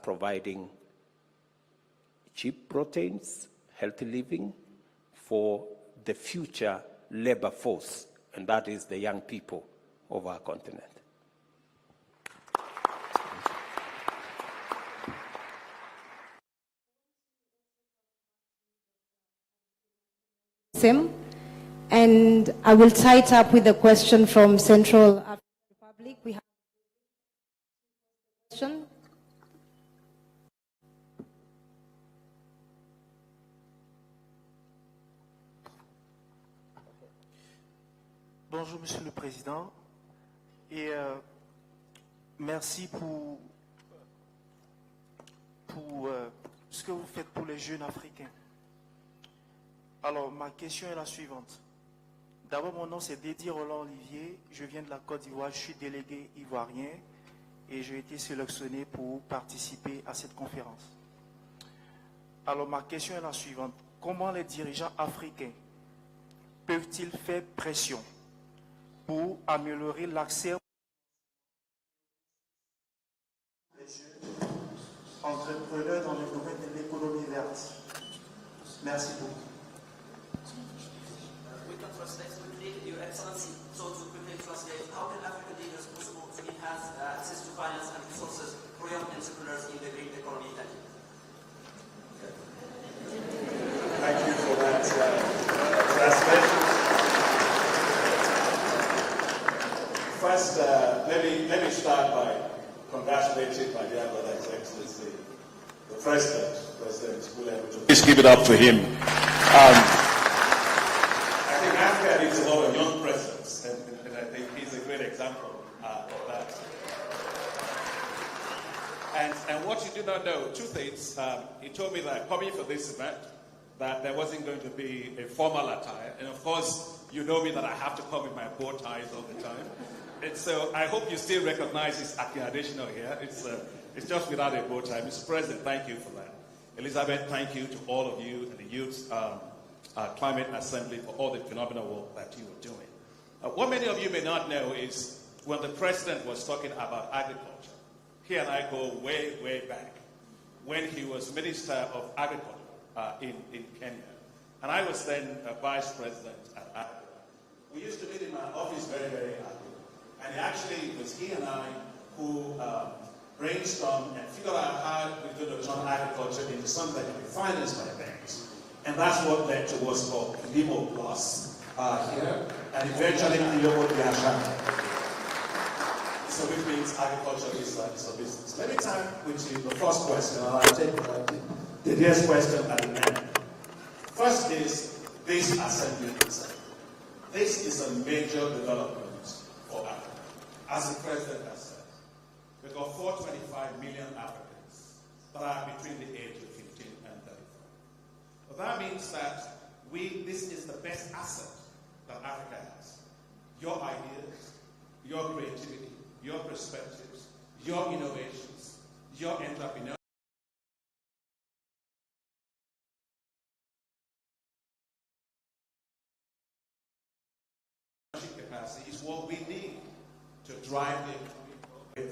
providing cheap proteins, healthy living for the future labor force, and that is the young people of our continent. And I will tie it up with a question from Central African Republic. We have a question. Bonjour, Monsieur le Président, et merci pour ce que vous faites pour les jeunes africains. Alors, ma question est la suivante. D'abord, mon nom c'est Dédi Roland Olivier, je viens de la Côte d'Ivoire, je suis délégué ivoirien et j'ai été sélectionné pour participer à cette conférence. Alors, ma question est la suivante. Comment les dirigeants africains peuvent-ils faire pression pour améliorer l'accès des jeunes entrepreneurs dans le domaine de l'économie verte? Merci beaucoup. We can translate quickly, Your Excellency. So to quickly translate, how can African leaders possible to enhance access to finance and resources for young entrepreneurs in the green economy? Thank you. Thank you for that translation. First, let me start by congratulating my dear brother, His Excellency, the President William Ruto. Please give it up for him. I think Africa needs a lot of young presidents, and I think he's a great example of that. And what you do not know, two things. He told me that coming for this event, that there wasn't going to be a formal attire, and of course, you know me that I have to come with my bow ties all the time. And so I hope you still recognize this additional here. It's just without a bow tie. Mr. President, thank you for that. Elizabeth, thank you to all of you and the Youth Climate Assembly for all the phenomenal work that you are doing. What many of you may not know is when the President was talking about agriculture, he and I go way, way back, when he was Minister of Agriculture in Kenya. And I was then Vice President at Agriculture. We used to meet in my office very, very early. And it was he and I who brainstormed and figured out how we could turn agriculture into something that can be financed by banks. And that's what led to what's called Limo Plus here, and eventually Limo Biashara. So which means agriculture is a business. Let me start with you the first question, and I'll take the next question at the end. First is this assembly itself. This is a major development for Africa. As the President has said, we've got 425 million Africans that are between the age of 15 and 35. But that means that this is the best asset that Africa has. Your ideas, your creativity, your perspectives, your innovations, your entrepreneurship. Capacity is what we need to drive the economy.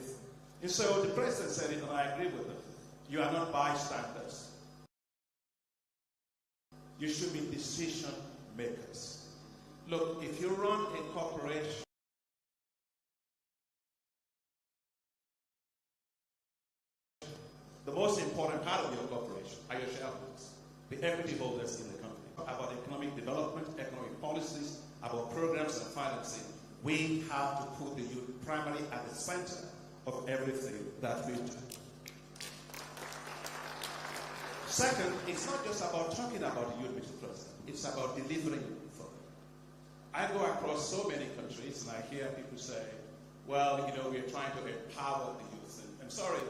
And so the President said it, and I agree with him. You are not bystanders. You should be decision makers. Look, if you run a corporation, the most important part of your corporation are your shareholders, the equity holders in the company. About economic development, economic policies, about programs and financing, we have to put the youth primarily at the center of everything that we do. Second, it's not just about talking about the youth, Mr. President. It's about delivering for them. I go across so many countries and I hear people say, well, we're trying to empower the youth. And I'm sorry,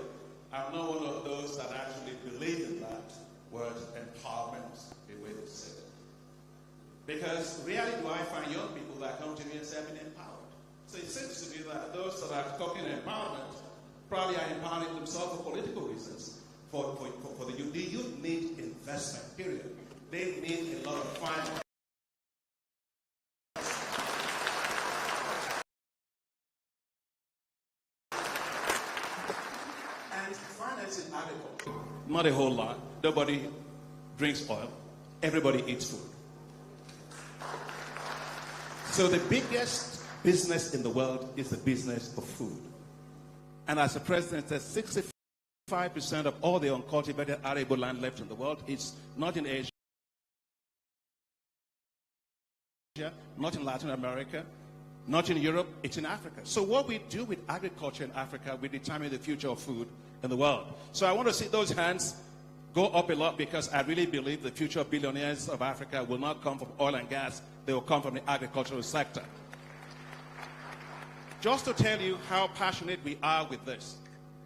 I'm not one of those that actually believe in that word empowerment, the way they say it. Because rarely do I find young people that come to me and say, I've been empowered. So it seems to me that those that are talking empowerment probably are empowering themselves for political reasons. For the youth. The youth need investment, period. They need a lot of finance. And financing agriculture. Not a whole lot. Nobody drinks oil. Everybody eats food. So the biggest business in the world is the business of food. And as the president says, 65% of all the uncultivated arable land left in the world is not in Asia, not in Latin America, not in Europe, it's in Africa. So what we do with agriculture in Africa, we determine the future of food in the world. So I want to see those hands go up a lot, because I really believe the future billionaires of Africa will not come from oil and gas, they will come from the agricultural sector. Just to tell you how passionate we are with this,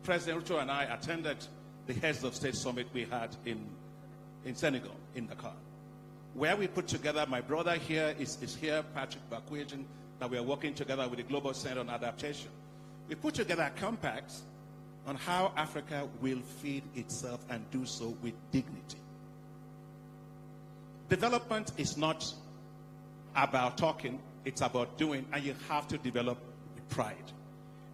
President RUTO and I attended the Heads of State Summit we had in Senegal, in Dakar, where we put together, my brother here is here, Patrick Bakwejan, that we are working together with the Global Center on Adaptation. We put together a compact on how Africa will feed itself and do so with dignity. Development is not about talking, it's about doing, and you have to develop pride.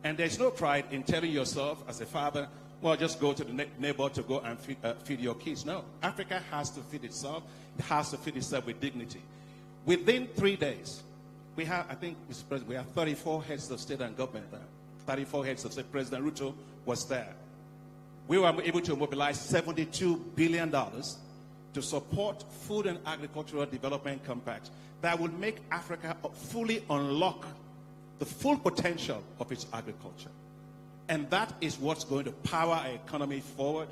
And there's no pride in telling yourself as a father, well, just go to the neighbor to go and feed your kids. No, Africa has to feed itself. It has to feed itself with dignity. Within 3 days, we have, I think, Mr. President, we have 34 heads of state and government there. 34 heads of state. President RUTO was there. We were able to mobilize $72 billion to support food and agricultural development compacts that will make Africa fully unlock the full potential of its agriculture. And that is what's going to power our economy forward,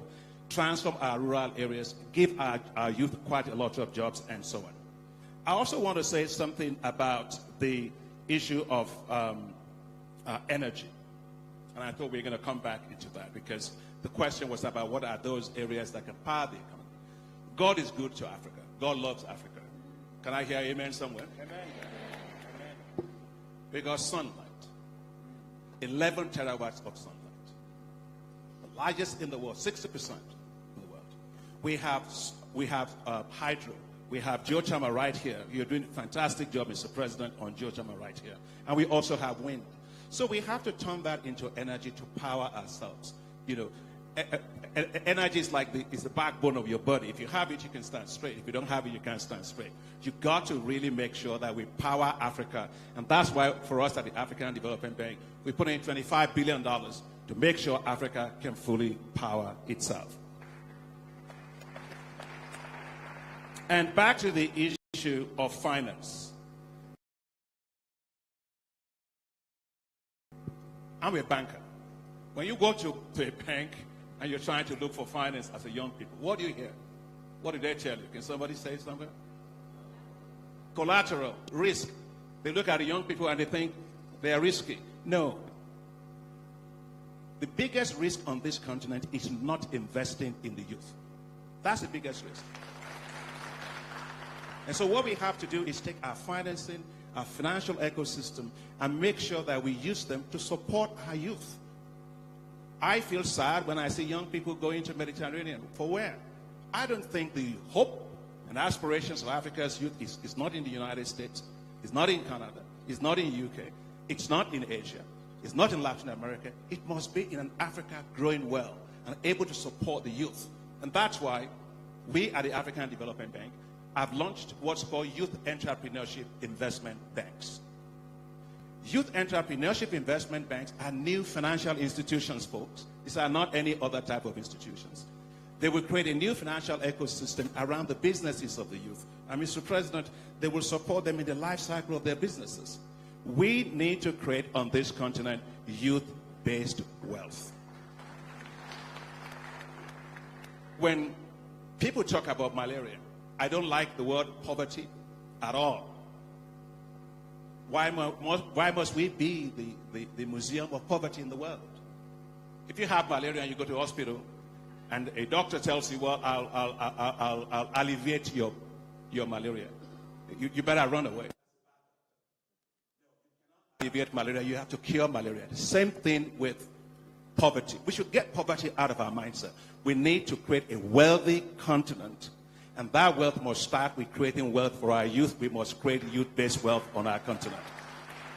transform our rural areas, give our youth quite a lot of jobs, and so on. I also want to say something about the issue of energy. And I thought we were going to come back into that, because the question was about what are those areas that can power the economy. God is good to Africa. God loves Africa. Can I hear amen somewhere? Amen. Amen. We got sunlight. 11 terawatts of sunlight. The largest in the world, 60% in the world. We have hydro. We have geothermal right here. You're doing a fantastic job, Mr. President, on geothermal right here. And we also have wind. So we have to turn that into energy to power ourselves. You know, energy is like the backbone of your body. If you have it, you can stand straight. If you don't have it, you can't stand straight. You've got to really make sure that we power Africa. And that's why, for us at the African Development Bank, we put in $25 billion to make sure Africa can fully power itself. And back to the issue of finance. I'm a banker. When you go to a bank and you're trying to look for finance as a young people, what do you hear? What do they tell you? Can somebody say something? Collateral, risk. They look at the young people and they think they are risky. No. The biggest risk on this continent is not investing in the youth. That's the biggest risk. And so what we have to do is take our financing, our financial ecosystem, and make sure that we use them to support our youth. I feel sad when I see young people going to Mediterranean. For where? I don't think the hope and aspirations of Africa's youth is not in the United States, it's not in Canada, it's not in UK, it's not in Asia, it's not in Latin America. It must be in an Africa growing well and able to support the youth. And that's why we at the African Development Bank have launched what's called Youth Entrepreneurship Investment Banks. Youth Entrepreneurship Investment Banks are new financial institutions, folks. These are not any other type of institutions. They will create a new financial ecosystem around the businesses of the youth. And Mr. President, they will support them in the life cycle of their businesses. We need to create on this continent youth-based wealth. When people talk about malaria, I don't like the word poverty at all. Why must we be the museum of poverty in the world? If you have malaria and you go to the hospital and a doctor tells you, well, I'll alleviate your malaria, you better run away. Alleviate malaria, you have to cure malaria. Same thing with poverty. We should get poverty out of our mindset. We need to create a wealthy continent. And that wealth must start with creating wealth for our youth. We must create youth-based wealth on our continent.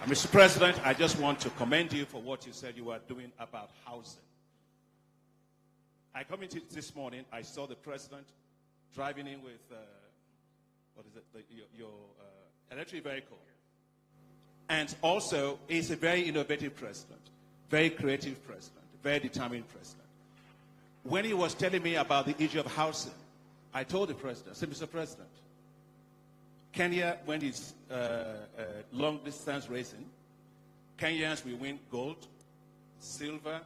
And Mr. President, I just want to commend you for what you said you were doing about housing. I come into this morning, I saw the president driving in with, what is it, your electric vehicle. And also, he's a very innovative president, very creative president, very determined president. When he was telling me about the issue of housing, I told the president, I said, Mr. President, Kenya, when it's long distance racing, Kenyans will win gold, silver,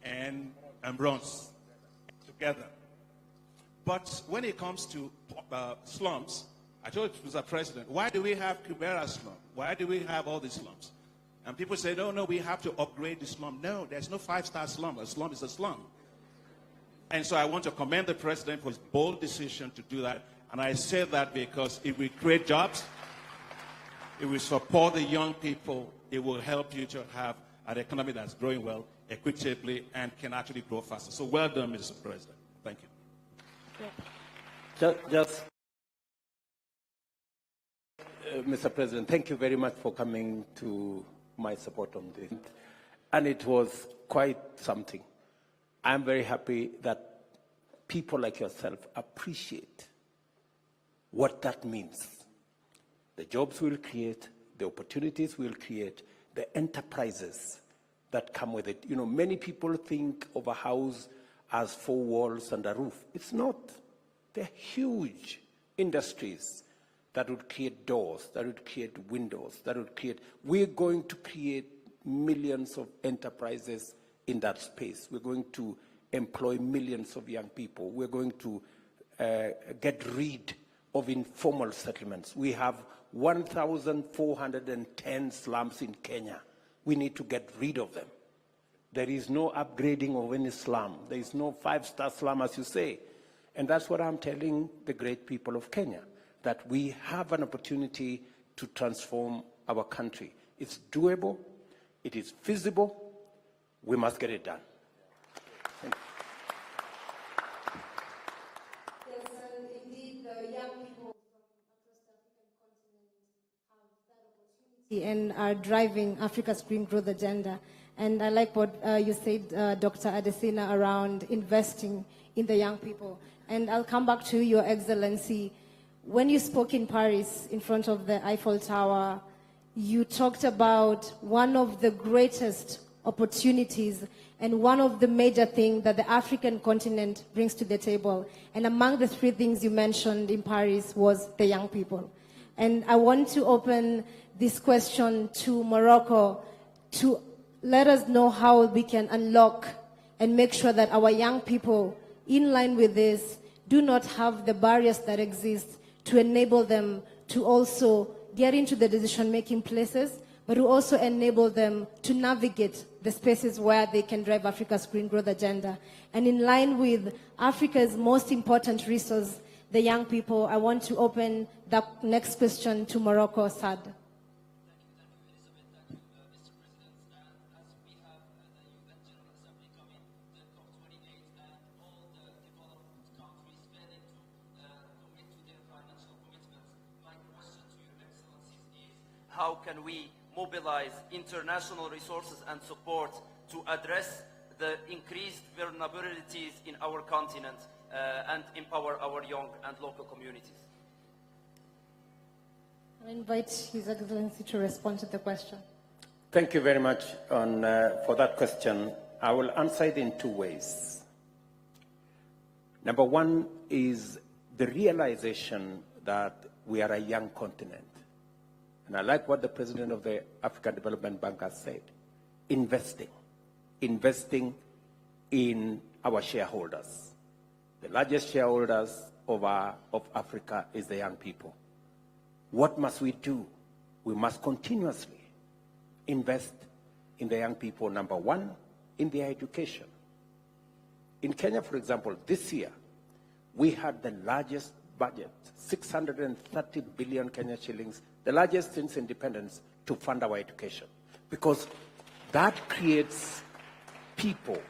and bronze together. But when it comes to slums, I told Mr. President, why do we have Kibera slum? Why do we have all these slums? And people say, no, we have to upgrade the slum. No, there's no five-star slum. A slum is a slum. And so I want to commend the president for his bold decision to do that. And I say that because it will create jobs, it will support the young people, it will help you to have an economy that's growing well, equitably, and can actually grow faster. So well done, Mr. President. Thank you. Mr. President, thank you very much for coming to my support on this. And it was quite something. I'm very happy that people like yourself appreciate what that means. The jobs we'll create, the opportunities we'll create, the enterprises that come with it. You know, many people think of a house as 4 walls and a roof. It's not. They're huge industries that would create doors, that would create windows, that would create... We're going to create millions of enterprises in that space. We're going to employ millions of young people. We're going to get rid of informal settlements. We have 1,410 slums in Kenya. We need to get rid of them. There is no upgrading of any slum. There is no 5-star slum, as you say. And that's what I'm telling the great people of Kenya, that we have an opportunity to transform our country. It's doable. It is feasible. We must get it done. Thank you. Yes, and indeed, the young people from across the African continent have that opportunity and are driving Africa's green growth agenda. And I like what you said, Dr. Adesina, around investing in the young people. And I'll come back to Your Excellency. When you spoke in Paris in front of the Eiffel Tower, you talked about one of the greatest opportunities and one of the major things that the African continent brings to the table. And among the 3 things you mentioned in Paris was the young people. And I want to open this question to Morocco to let us know how we can unlock and make sure that our young people, in line with this, do not have the barriers that exist to enable them to also get into the decision-making places, but to also enable them to navigate the spaces where they can drive Africa's green growth agenda. And in line with Africa's most important resource, the young people, I want to open the next question to Morocco, Sad. How can we mobilize international resources and support to address the increased vulnerabilities in our continent and empower our young and local communities? I invite His Excellency to respond to the question. Thank you very much for that question. I will answer it in 2 ways. Number 1 is the realization that we are a young continent. And I like what the president of the African Development Bank has said. Investing in our shareholders. The largest shareholders of Africa is the young people. What must we do? We must continuously invest in the young people, number 1, in their education. In Kenya, for example, this year, we had the largest budget, 630 billion Kenya shillings, the largest since independence, to fund our education. Because that creates people,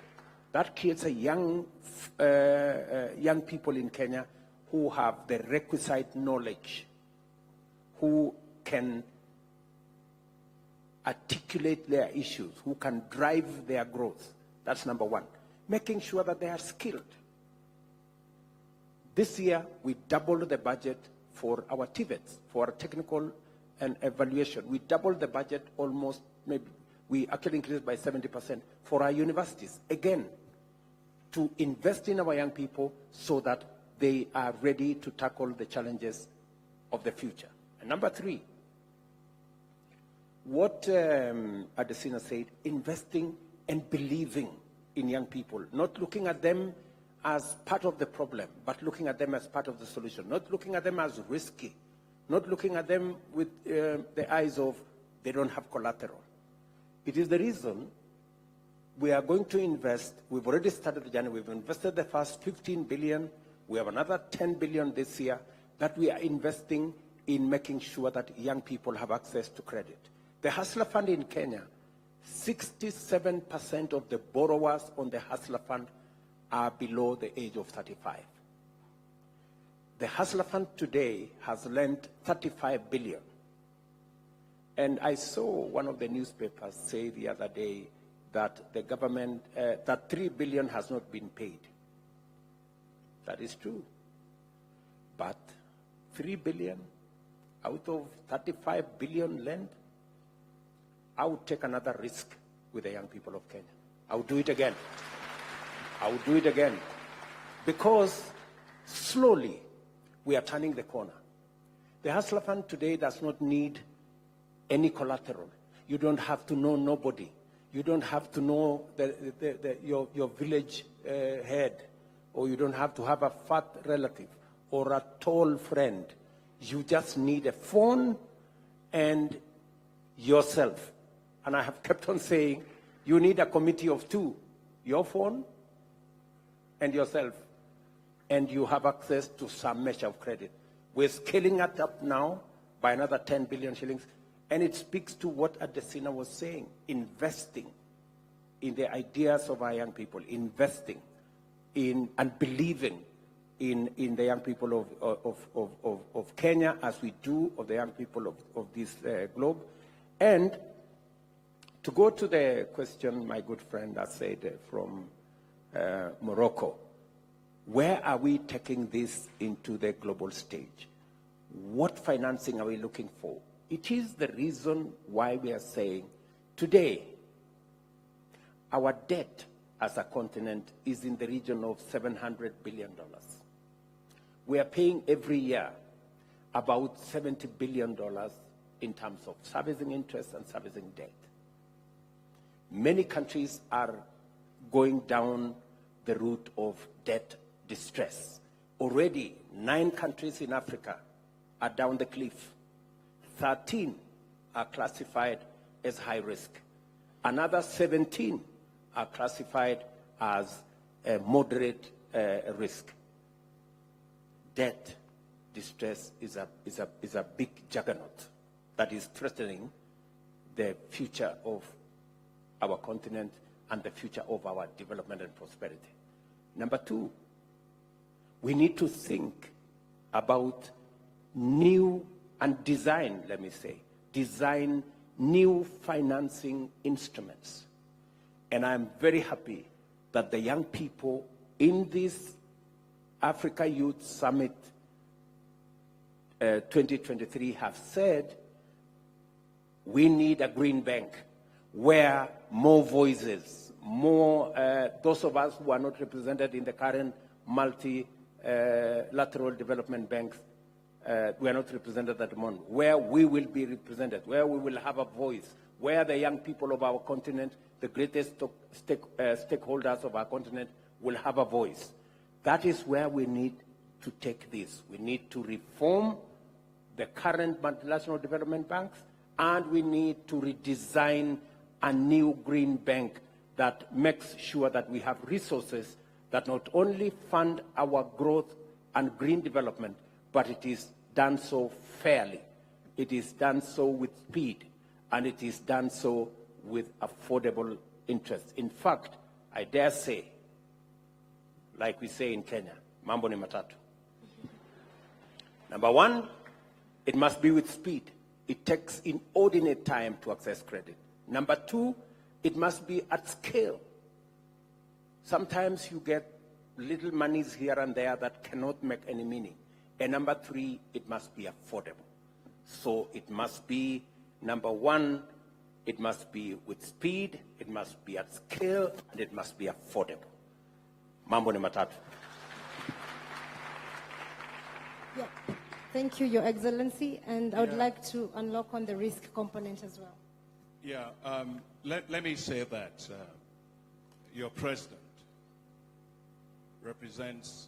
that creates a young people in Kenya who have the requisite knowledge, who can articulate their issues, who can drive their growth. That's number 1. making sure that they are skilled. This year, we doubled the budget for our TVETs, for our technical and evaluation. We doubled the budget almost, maybe we actually increased by 70% for our universities. Again, to invest in our young people so that they are ready to tackle the challenges of the future. And number 3, what Adesina said, investing and believing in young people, not looking at them as part of the problem, but looking at them as part of the solution, not looking at them as risky, not looking at them with the eyes of they don't have collateral. It is the reason we are going to invest. We've already started the journey. We've invested the first 15 billion. We have another 10 billion this year that we are investing in making sure that young people have access to credit. The Hustler Fund in Kenya, 67% of the borrowers on the Hustler Fund are below the age of 35. The Hustler Fund today has lent 35 billion. And I saw one of the newspapers say the other day that the government, that 3 billion has not been paid. That is true. But 3 billion out of 35 billion lent, I would take another risk with the young people of Kenya. I would do it again. I would do it again. Because slowly we are turning the corner. The Hustler Fund today does not need any collateral. You don't have to know nobody. You don't have to know your village head, or you don't have to have a fat relative or a tall friend. You just need a phone and yourself. And I have kept on saying, you need a committee of 2, your phone and yourself, and you have access to some measure of credit. We're scaling it up now by another 10 billion shillings, and it speaks to what Adesina was saying, investing in the ideas of our young people, investing in and believing in the young people of Kenya, as we do of the young people of this globe. And to go to the question my good friend has said from Morocco, where are we taking this into the global stage? What financing are we looking for? It is the reason why we are saying today our debt as a continent is in the region of $700 billion. We are paying every year about $70 billion in terms of servicing interest and servicing debt. Many countries are going down the route of debt distress. Already 9 countries in Africa are down the cliff. 13 are classified as high risk. Another 17 are classified as a moderate risk. Debt distress is a big juggernaut that is threatening the future of our continent and the future of our development and prosperity. Number 2, we need to think about new and design, let me say, design new financing instruments. And I'm very happy that the young people in this Africa Youth Summit 2023 have said we need a green bank where more voices, more those of us who are not represented in the current multilateral development banks, we are not represented at the moment, where we will be represented, where we will have a voice, where the young people of our continent, the greatest stakeholders of our continent, will have a voice. That is where we need to take this. We need to reform the current multilateral development banks, and we need to redesign a new green bank that makes sure that we have resources that not only fund our growth and green development, but it is done so fairly. It is done so with speed, and it is done so with affordable interest. In fact, I dare say, like we say in Kenya, mambo ni matatu. Number 1, it must be with speed. It takes inordinate time to access credit. Number 2, it must be at scale. Sometimes you get little monies here and there that cannot make any meaning. And number three, it must be affordable. So it must be, number one, it must be with speed, it must be at scale, and it must be affordable. Mambo ni matatu. Yeah. Thank you, Your Excellency, and I would like to unlock on the risk component as well. Yeah, let me say that your president represents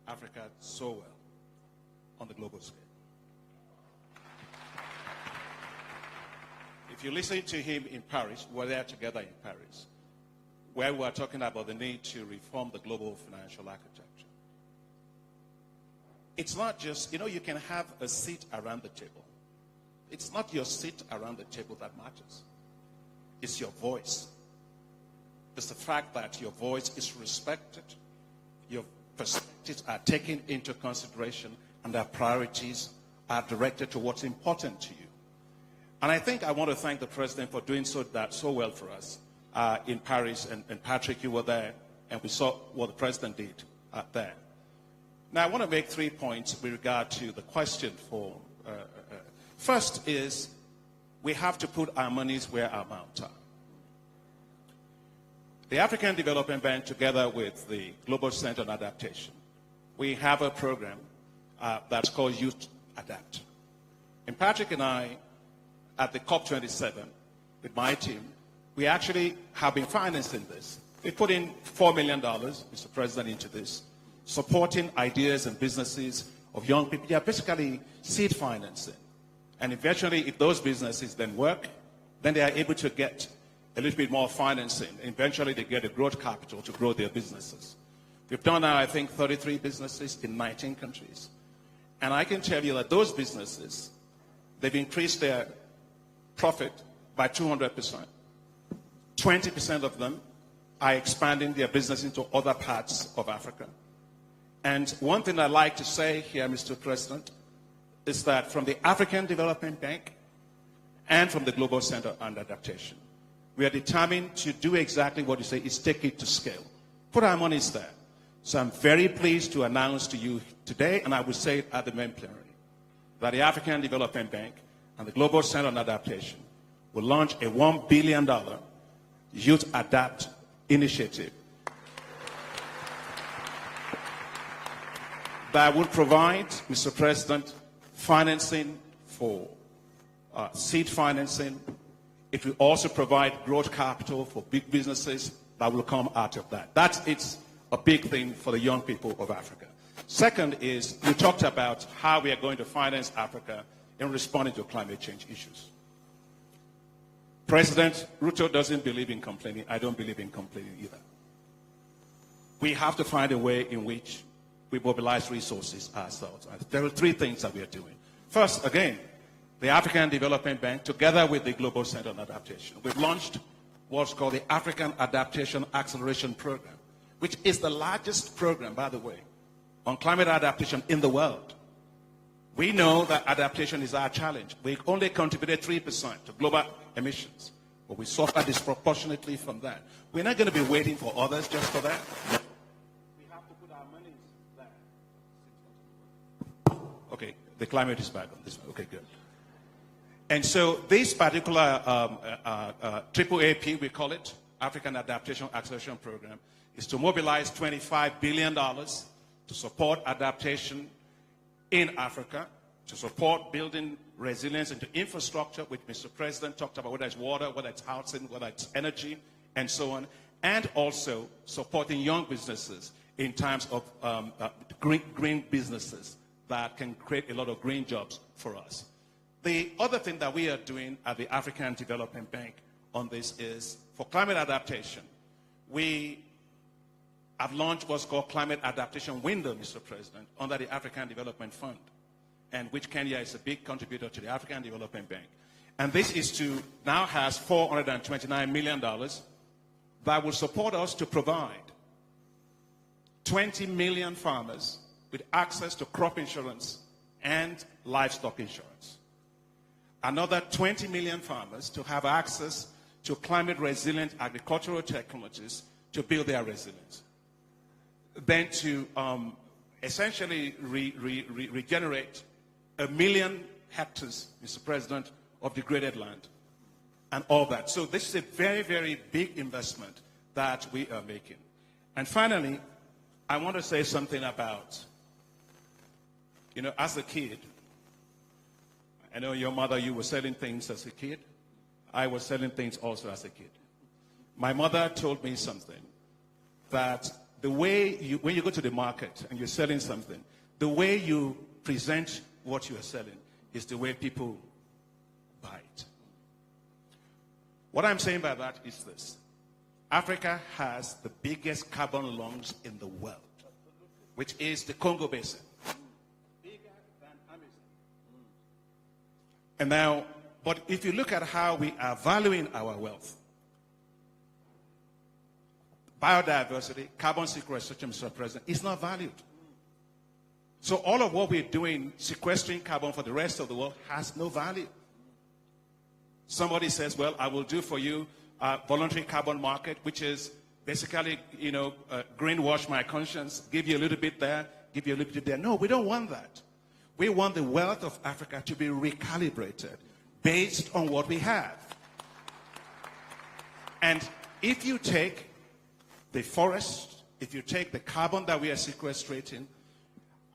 Africa so well on the global scale. If you listen to him in Paris, we were there together in Paris, where we were talking about the need to reform the global financial architecture. It's not just, you can have a seat around the table. It's not your seat around the table that matters. It's your voice. It's the fact that your voice is respected, your perspectives are taken into consideration, and their priorities are directed to what's important to you. And I think I want to thank the president for doing so well for us in Paris. And Patrick, you were there, and we saw what the president did there. Now, I want to make 3 points with regard to the question for... first is, we have to put our monies where our mouths are. The African Development Bank, together with the Global Center on Adaptation, we have a program that's called Youth Adapt. And Patrick and I, at the COP27, with my team, we actually have been financing this. We put in $4 million, Mr. President, into this, supporting ideas and businesses of young people. Yeah, basically seed financing. And eventually, if those businesses then work, then they are able to get a little bit more financing. Eventually, they get a growth capital to grow their businesses. We've done now, I think, 33 businesses in 19 countries. And I can tell you that those businesses, they've increased their profit by 200%. 20% of them are expanding their business into other parts of Africa. And one thing I'd like to say here, Mr. President, is that from the African Development Bank and from the Global Center on Adaptation, we are determined to do exactly what you say, is take it to scale. Put our monies there. So I'm very pleased to announce to you today, and I will say it at the main plenary, that the African Development Bank and the Global Center on Adaptation will launch a $1 billion Youth Adapt initiative that will provide, Mr. President, financing for seed financing. It will also provide growth capital for big businesses that will come out of that. It's a big thing for the young people of Africa. Second is, we talked about how we are going to finance Africa in responding to climate change issues. President RUTO doesn't believe in complaining. I don't believe in complaining either. We have to find a way in which we mobilize resources ourselves. There are 3 things that we are doing. First, again, the African Development Bank, together with the Global Center on Adaptation, we've launched what's called the African Adaptation Acceleration Program, which is the largest program, by the way, on climate adaptation in the world. We know that adaptation is our challenge. We only contributed 3% to global emissions, but we suffer disproportionately from that. We're not going to be waiting for others just for that. We have to put our money there. Okay, the climate is back on this one. Okay, good. And so this particular AAAP, we call it, African Adaptation Acceleration Program, is to mobilize $25 billion to support adaptation in Africa, to support building resilience into infrastructure, which Mr. President talked about, whether it's water, whether it's housing, whether it's energy, and so on, and also supporting young businesses in terms of green businesses that can create a lot of green jobs for us. The other thing that we are doing at the African Development Bank on this is, for climate adaptation, we have launched what's called Climate Adaptation Window, Mr. President, under the African Development Fund, and which Kenya is a big contributor to the African Development Bank. And this is to, now has $429 million that will support us to provide 20 million farmers with access to crop insurance and livestock insurance. Another 20 million farmers to have access to climate resilient agricultural technologies to build their resilience. Then to essentially regenerate 1 million hectares, Mr. President, of degraded land and all that. So this is a very, very big investment that we are making. And finally, I want to say something about, as a kid, I know your mother, you were selling things as a kid. I was selling things also as a kid. My mother told me something, that the way when you go to the market and you're selling something, the way you present what you are selling is the way people buy it. What I'm saying by that is this. Africa has the biggest carbon lungs in the world, which is the Congo Basin. Bigger than Amazon. And now, but if you look at how we are valuing our wealth, biodiversity, carbon sequestration, Mr. President, is not valued. So all of what we're doing, sequestering carbon for the rest of the world, has no value. Somebody says, well, I will do for you a voluntary carbon market, which is basically, greenwash my conscience, give you a little bit there, give you a little bit there. No, we don't want that. We want the wealth of Africa to be recalibrated based on what we have. And if you take the forest, if you take the carbon that we are sequestrating,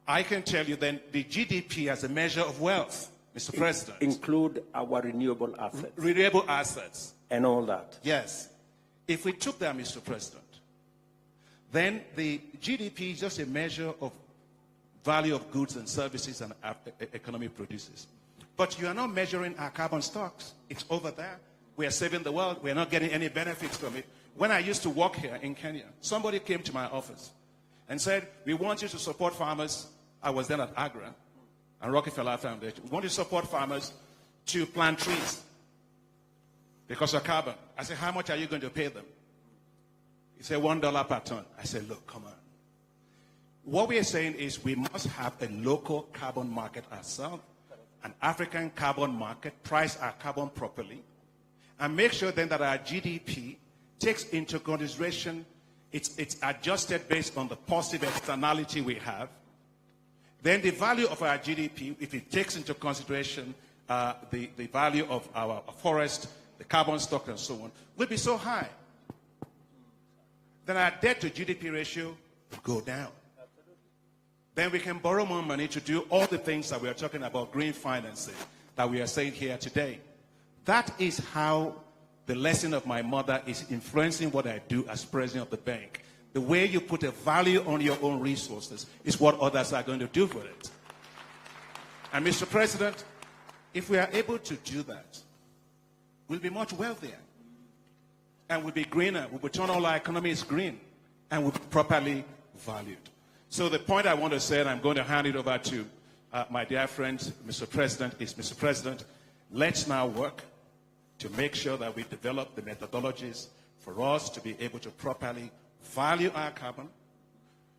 I can tell you then the GDP as a measure of wealth, Mr. President. Include our renewable assets. Renewable assets. And all that. Yes. If we took that, Mr. President, then the GDP is just a measure of value of goods and services and economy produces. But you are not measuring our carbon stocks. It's over there. We are saving the world. We are not getting any benefits from it. When I used to work here in Kenya, somebody came to my office and said, we want you to support farmers. I was then at Agra and Rockefeller Foundation. We want you to support farmers to plant trees because of carbon. I said, how much are you going to pay them? He said, $1 per ton. I said, look, come on. What we are saying is we must have a local carbon market ourselves, an African carbon market, price our carbon properly, and make sure then that our GDP takes into consideration, it's adjusted based on the positive externality we have. Then the value of our GDP, if it takes into consideration the value of our forest, the carbon stock and so on, will be so high. Then our debt to GDP ratio will go down. Then we can borrow more money to do all the things that we are talking about, green financing, that we are saying here today. That is how the lesson of my mother is influencing what I do as president of the bank. The way you put a value on your own resources is what others are going to do for it. And Mr. President, if we are able to do that, we'll be much wealthier. And we'll be greener. We will turn all our economies green. And we'll be properly valued. So the point I want to say, and I'm going to hand it over to my dear friend, Mr. President, is, Mr. President, let's now work to make sure that we develop the methodologies for us to be able to properly value our carbon,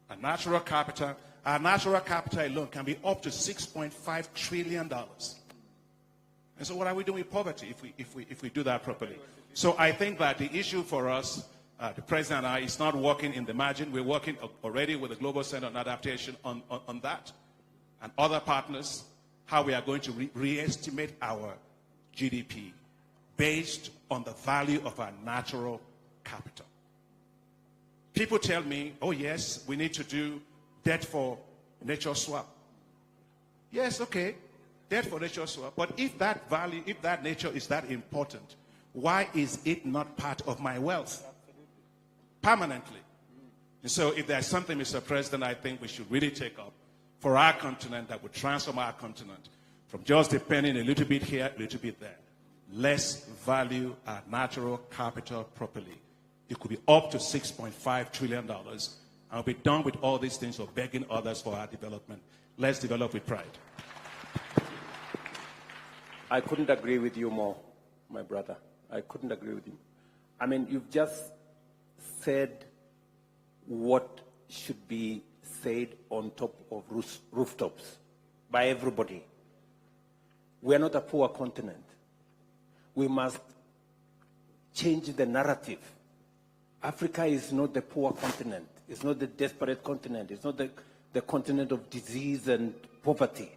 our natural capital. Our natural capital alone can be up to $6.5 trillion. And so what are we doing with poverty if we do that properly? So I think that the issue for us, the President and I, is not working in the margin. We're working already with the Global Center on Adaptation on that and other partners, how we are going to re-estimate our GDP based on the value of our natural capital. People tell me, oh yes, we need to do debt for nature swap. Yes, okay, debt for nature swap. But if that value, if that nature is that important, why is it not part of my wealth? Permanently. And so if there's something, Mr. President, I think we should really take up for our continent that would transform our continent from just depending a little bit here, a little bit there. Let's value our natural capital properly. It could be up to $6.5 trillion. And we'll be done with all these things of begging others for our development. Let's develop with pride. I couldn't agree with you more, my brother. I couldn't agree with you. I mean, you've just said what should be said on top of rooftops by everybody. We are not a poor continent. We must change the narrative Africa is not the poor continent. It's not the desperate continent. It's not the continent of disease and poverty.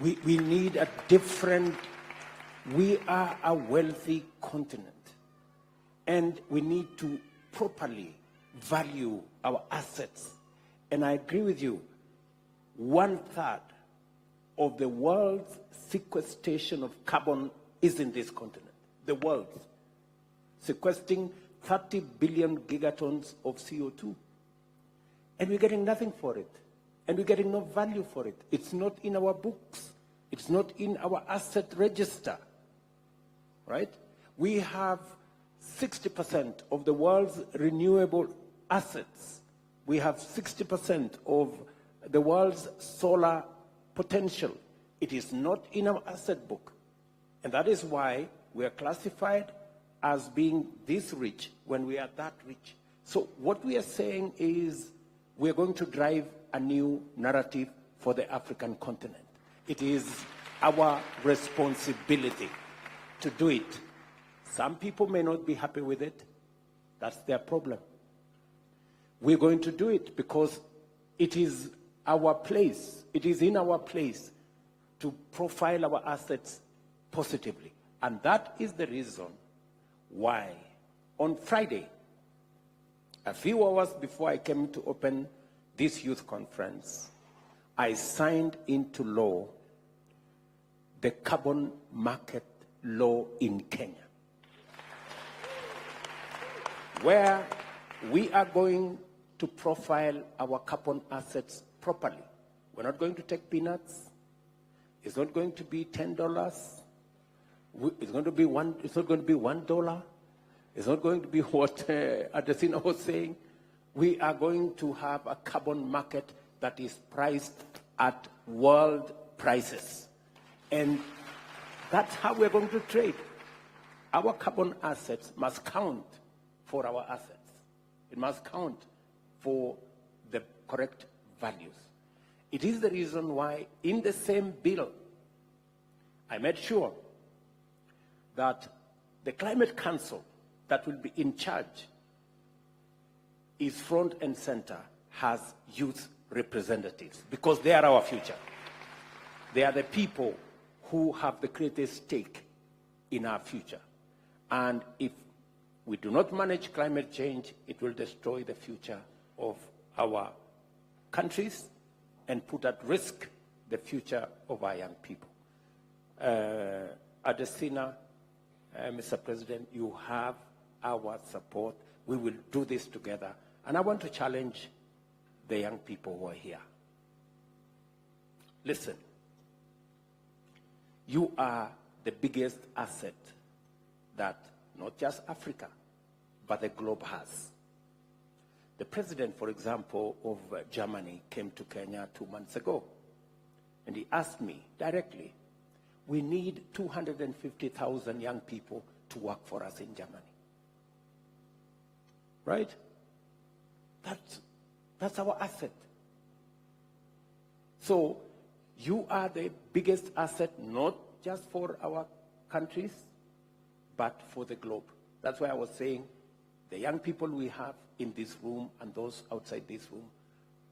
We need a different, we are a wealthy continent. And we need to properly value our assets. And I agree with you, 1/3 of the world's sequestration of carbon is in this continent. The world's sequestering 30 billion gigatons of CO2. And we're getting nothing for it. And we're getting no value for it. It's not in our books. It's not in our asset register, right? We have 60% of the world's renewable assets. We have 60% of the world's solar potential. It is not in our asset book. And that is why we are classified as being this rich when we are that rich. So what we are saying is we are going to drive a new narrative for the African continent. It is our responsibility to do it. Some people may not be happy with it. That's their problem. We're going to do it because it is our place. It is in our place to profile our assets positively. And that is the reason why on Friday, a few hours before I came to open this youth conference, I signed into law the carbon market law in Kenya, where we are going to profile our carbon assets properly. We're not going to take peanuts. It's not going to be $10. It's going to be it's not going to be $1. It's not going to be what Adesina was saying. We are going to have a carbon market that is priced at world prices. And that's how we're going to trade. Our carbon assets must count for our assets. It must count for the correct values. It is the reason why in the same bill, I made sure that the Climate Council that will be in charge is front and center, has youth representatives, because they are our future. They are the people who have the greatest stake in our future. And if we do not manage climate change, it will destroy the future of our countries and put at risk the future of our young people. Adesina, Mr. President, you have our support. We will do this together. And I want to challenge the young people who are here. Listen, you are the biggest asset that not just Africa, but the globe has. The president, for example, of Germany came to Kenya 2 months ago, and he asked me directly, we need 250,000 young people to work for us in Germany. Right? That's our asset. So you are the biggest asset, not just for our countries, but for the globe. That's why I was saying the young people we have in this room and those outside this room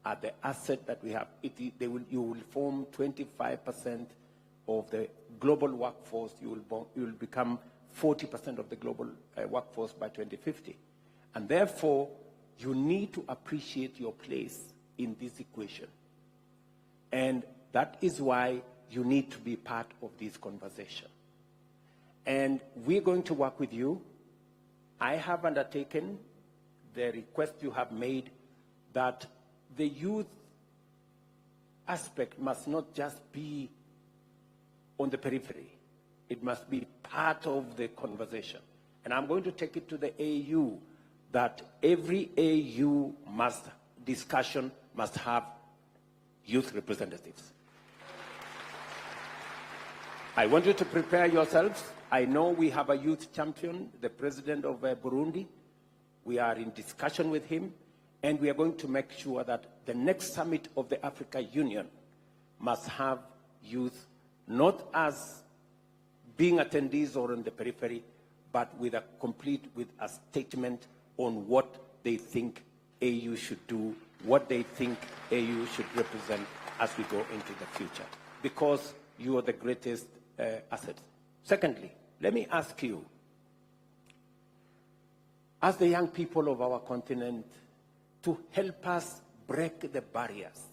are the asset that we have. You will form 25% of the global workforce. You will become 40% of the global workforce by 2050. And therefore, you need to appreciate your place in this equation. And that is why you need to be part of this conversation. And we're going to work with you. I have undertaken the request you have made that the youth aspect must not just be on the periphery. It must be part of the conversation. And I'm going to take it to the AU that every AU discussion must have youth representatives. I want you to prepare yourselves. I know we have a youth champion, the president of Burundi. We are in discussion with him, and we are going to make sure that the next summit of the Africa Union must have youth, not as being attendees or on the periphery, but with a statement on what they think AU should do, what they think AU should represent as we go into the future, because you are the greatest asset. Secondly, let me ask you, as the young people of our continent, to help us break the barriers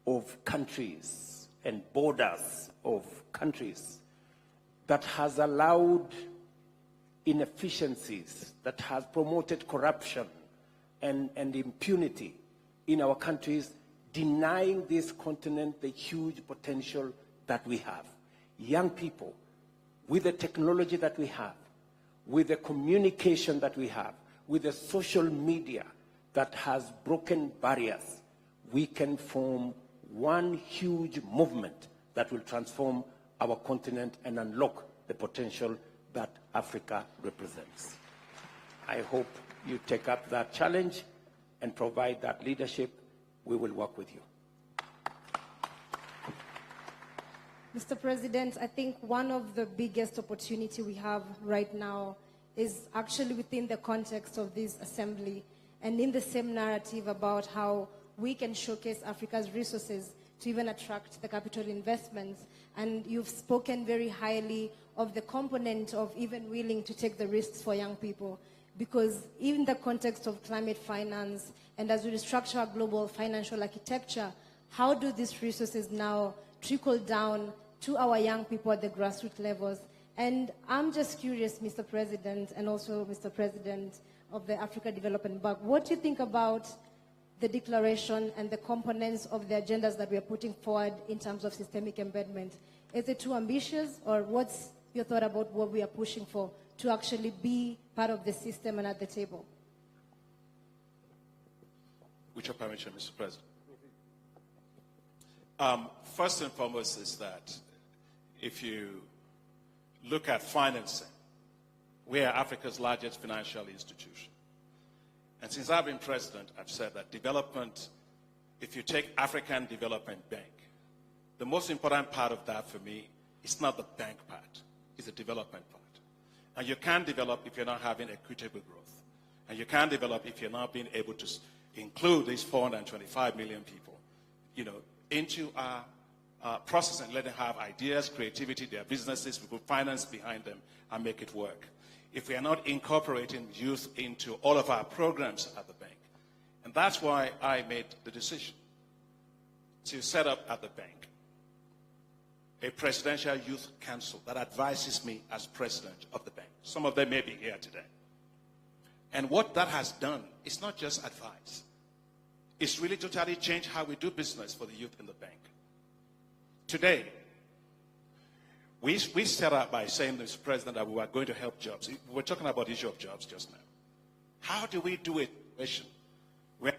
of countries and borders of countries that has allowed inefficiencies, that has promoted corruption and impunity in our countries, denying this continent the huge potential that we have. Young people, with the technology that we have, with the communication that we have, with the social media that has broken barriers, we can form one huge movement that will transform our continent and unlock the potential that Africa represents. I hope you take up that challenge and provide that leadership. We will work with you. Mr. President, I think one of the biggest opportunity we have right now is actually within the context of this assembly and in the same narrative about how we can showcase Africa's resources to even attract the capital investments. And you've spoken very highly of the component of even willing to take the risks for young people, because in the context of climate finance and as we restructure our global financial architecture, how do these resources now trickle down to our young people at the grassroots levels? And I'm just curious, Mr. President, and also Mr. President of the Africa Development Bank, what do you think about the declaration and the components of the agendas that we are putting forward in terms of systemic embedment? Is it too ambitious, or what's your thought about what we are pushing for to actually be part of the system and at the table? With your permission, Mr. President. First and foremost is that if you look at financing, we are Africa's largest financial institution. And since I've been president, I've said that development, if you take African Development Bank, the most important part of that for me is not the bank part, it's the development part. And you can't develop if you're not having equitable growth. And you can't develop if you're not being able to include these 425 million people, into our process and let them have ideas, creativity, their businesses, we put finance behind them and make it work. If we are not incorporating youth into all of our programs at the bank. And that's why I made the decision to set up at the bank a presidential youth council that advises me as president of the bank. Some of them may be here today. And what that has done is not just advice. It's really totally changed how we do business for the youth in the bank. Today, we set out by saying, Mr. President, that we were going to help jobs. We were talking about the issue of jobs just now. How do we do it? We have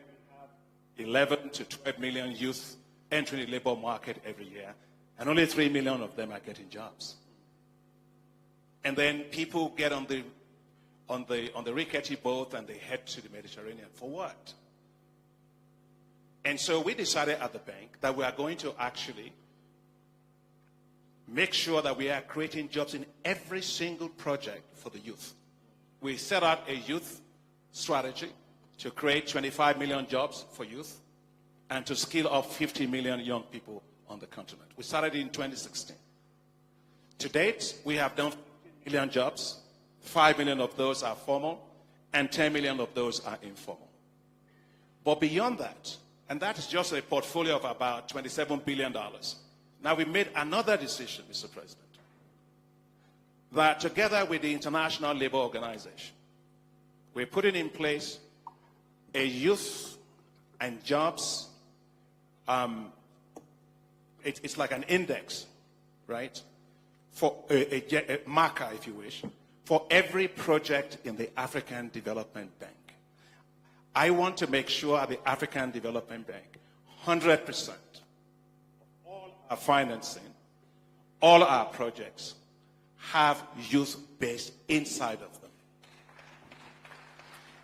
11 to 12 million youth entering the labor market every year, and only 3 million of them are getting jobs. And then people get on the rickety boat and they head to the Mediterranean. For what? And so we decided at the bank that we are going to actually make sure that we are creating jobs in every single project for the youth. We set out a youth strategy to create 25 million jobs for youth and to skill up 50 million young people on the continent. We started in 2016. To date, we have done 50 million jobs. 5 million of those are formal and 10 million of those are informal. But beyond that, and that is just a portfolio of about $27 billion. Now, we made another decision, Mr. President, that together with the International Labour Organization, we're putting in place a youth and jobs, it's like an index, right, for a marker, if you wish, for every project in the African Development Bank. I want to make sure at the African Development Bank, 100%, our financing, all our projects have youth based inside of them.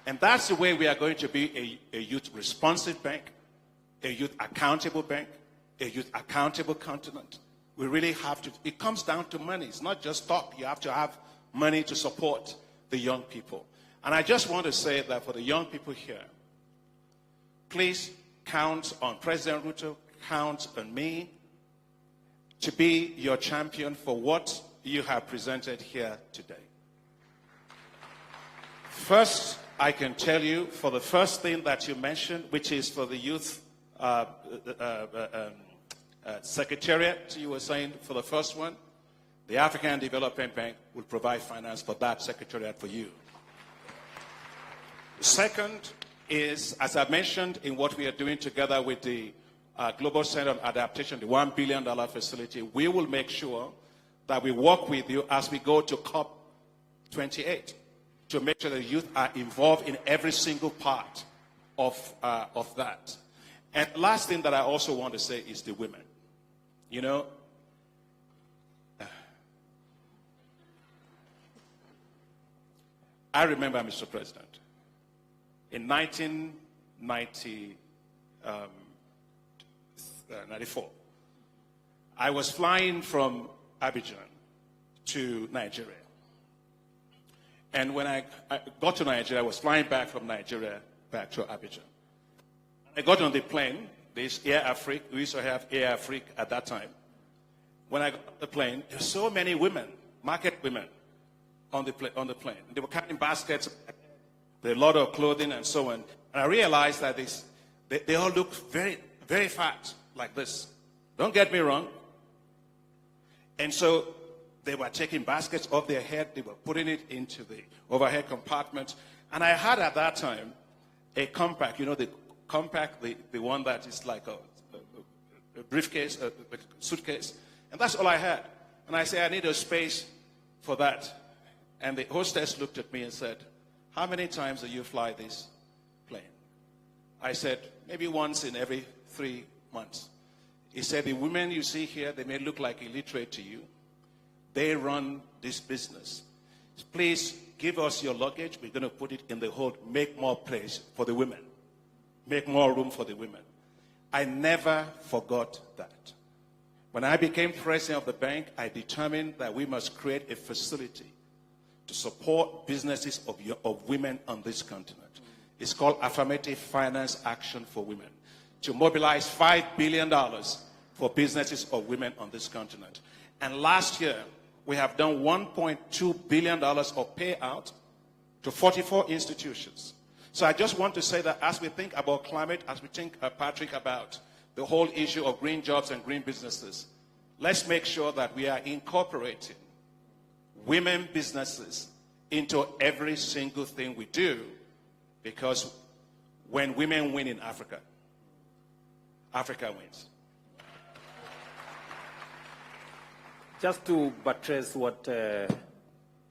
And that's the way we are going to be a youth responsive bank, a youth accountable bank, a youth accountable continent. We really have to, it comes down to money. It's not just talk. You have to have money to support the young people. And I just want to say that for the young people here, please count on President Ruto, count on me to be your champion for what you have presented here today. First, I can tell you for the first thing that you mentioned, which is for the youth secretariat, you were saying for the first one, the African Development Bank will provide finance for that secretariat for you. Second is, as I mentioned, in what we are doing together with the Global Center on Adaptation, the $1 billion facility, we will make sure that we work with you as we go to COP28 to make sure that youth are involved in every single part of that. And the last thing that I also want to say is the women. You know, I remember, Mr. President, in 1994, I was flying from Abidjan to Nigeria. And when I got to Nigeria, I was flying back from Nigeria back to Abidjan. I got on the plane, this Air Afrique, we used to have Air Afrique at that time. When I got on the plane, there were so many women, market women, on the plane. They were carrying baskets, a lot of clothing and so on. And I realized that they all look very, very fat, like this. Don't get me wrong. And so they were taking baskets off their head. They were putting it into the overhead compartment. And I had at that time a compact, you know, the compact, the one that is like a briefcase, a suitcase. And that's all I had. And I said, I need a space for that. And the hostess looked at me and said, how many times do you fly this plane? I said, maybe once in every 3 months. He said, the women you see here, they may look like illiterate to you. They run this business. Please give us your luggage. We're going to put it in the hold. Make more place for the women. Make more room for the women. I never forgot that. When I became president of the bank, I determined that we must create a facility to support businesses of women on this continent. It's called Affirmative Finance Action for Women, to mobilize $5 billion for businesses of women on this continent. And last year, we have done $1.2 billion of payout to 44 institutions. So I just want to say that as we think about climate, as we think, Patrick, about the whole issue of green jobs and green businesses, let's make sure that we are incorporating women businesses into every single thing we do, because when women win in Africa, Africa wins. Just to buttress what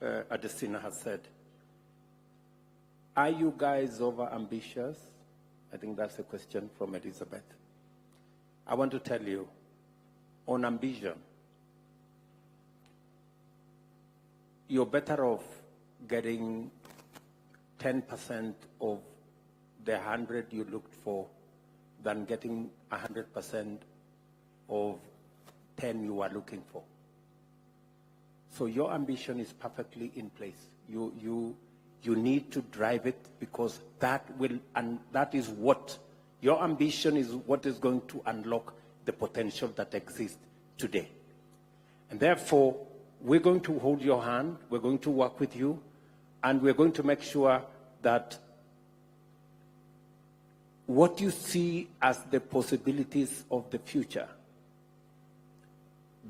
Adesina has said, are you guys over ambitious? I think that's a question from Elizabeth. I want to tell you, on ambition, you're better off getting 10% of the 100 you looked for than getting 100% of 10 you are looking for. So your ambition is perfectly in place. You need to drive it, because that will, and that is what, your ambition is what is going to unlock the potential that exists today. And therefore, we're going to hold your hand, we're going to work with you, and we're going to make sure that what you see as the possibilities of the future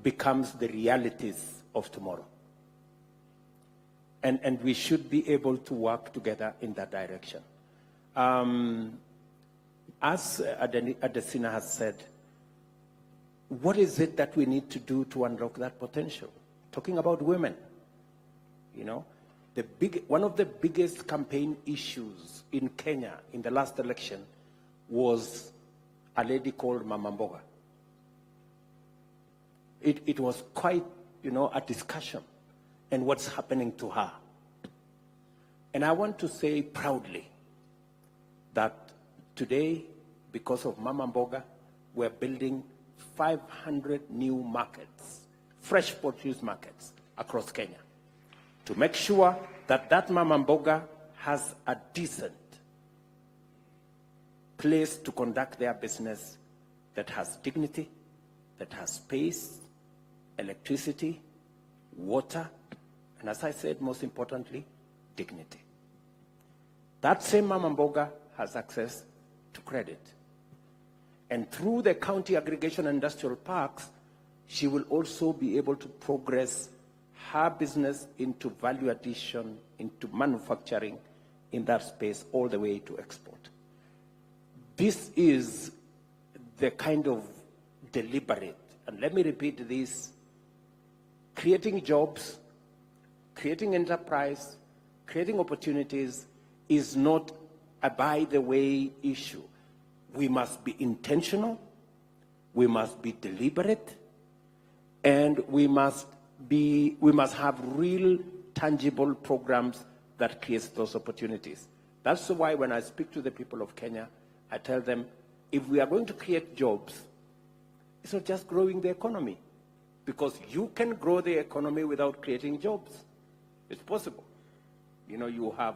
becomes the realities of tomorrow. And we should be able to work together in that direction. As Adesina has said, what is it that we need to do to unlock that potential? Talking about women, you know, one of the biggest campaign issues in Kenya in the last election was a lady called Mama Mboga. It was quite, you know, a discussion and what's happening to her. And I want to say proudly that today, because of Mama Mboga, we're building 500 new markets, fresh produce markets across Kenya, to make sure that that Mama Mboga has a decent place to conduct their business that has dignity, that has space, electricity, water, and as I said, most importantly, dignity. That same mama mboga has access to credit. And through the county aggregation industrial parks, she will also be able to progress her business into value addition, into manufacturing in that space, all the way to export. This is the kind of deliberate, and let me repeat this, creating jobs, creating enterprise, creating opportunities is not a by-the-way issue. We must be intentional, we must be deliberate, and we must have real, tangible programs that create those opportunities. That's why when I speak to the people of Kenya, I tell them, if we are going to create jobs, it's not just growing the economy, because you can grow the economy without creating jobs. It's possible. You know, you have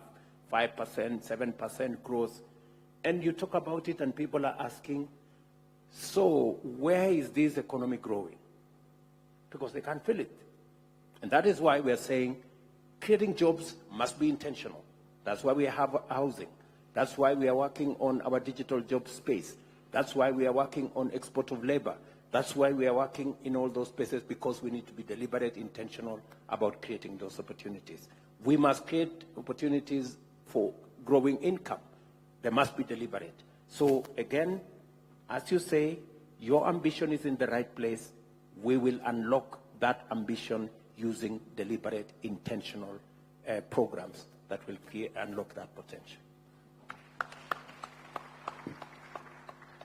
5%, 7% growth, and you talk about it and people are asking, so where is this economy growing? Because they can't feel it. And that is why we're saying creating jobs must be intentional. That's why we have housing. That's why we are working on our digital job space. That's why we are working on export of labor. That's why we are working in all those spaces, because we need to be deliberate, intentional about creating those opportunities. We must create opportunities for growing income. They must be deliberate. So again, as you say, your ambition is in the right place. We will unlock that ambition using deliberate, intentional programs that will unlock that potential.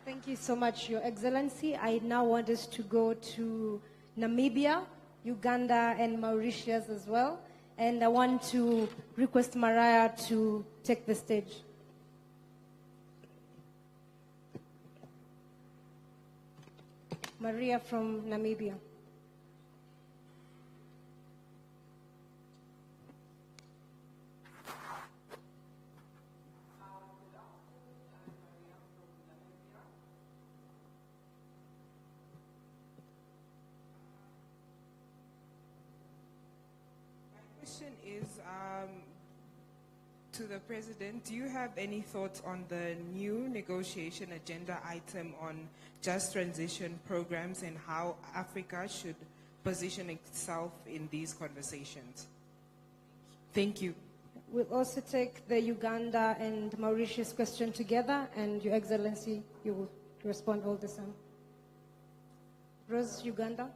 Thank you so much, Your Excellency. I now want us to go to Namibia, Uganda, and Mauritius as well. And I want to request Mariah to take the stage. Maria from Namibia. Question is to the President. Do you have any thoughts on the new negotiation agenda item on just transition programs and how Africa should position itself in these conversations? Thank you. We'll also take the Uganda and Mauritius question together, and Your Excellency, you will respond all the same. Rose, Uganda.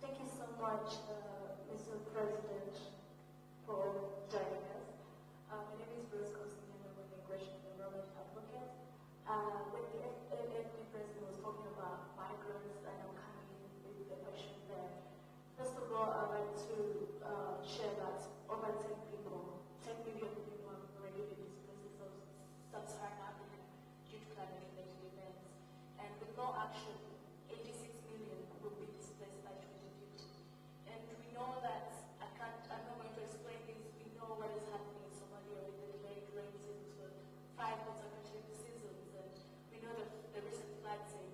Thank you so much, Mr. President, for joining us. My name is Rose Kosinian, I'm an immigration and environment advocate. When the FD President was talking about migrants, and I'm coming with the question there. First of all, I'd like to share that over 10 million people have already been displaced of sub-Saharan Africa due to climate-related events. And with no action, 86 million will be displaced by 2050. And we know that, I'm not going to explain this, we know what is happening in Somalia with the delayed rain seasons for 5 consecutive seasons. And we know that the recent floods in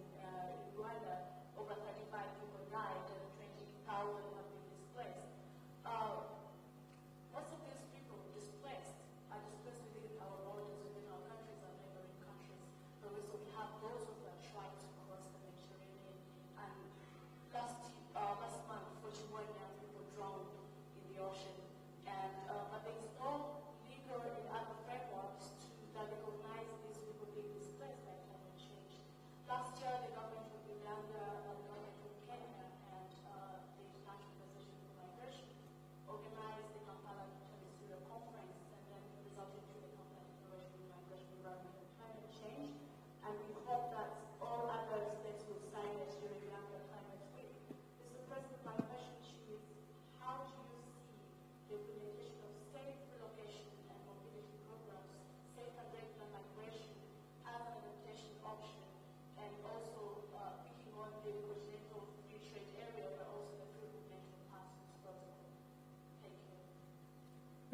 Rwanda, over 35 people died and 20,000 have been displaced. Most of these people displaced are displaced within our borders, within our countries, our neighboring countries. But also we have those who are trying to cross the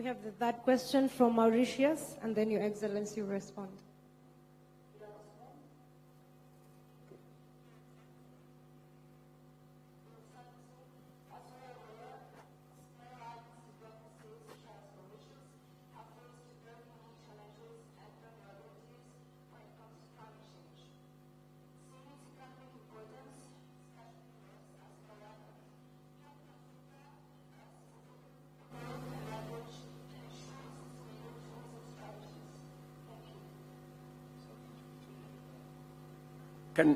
We have the third question from Mauritius, and then Your Excellency will respond.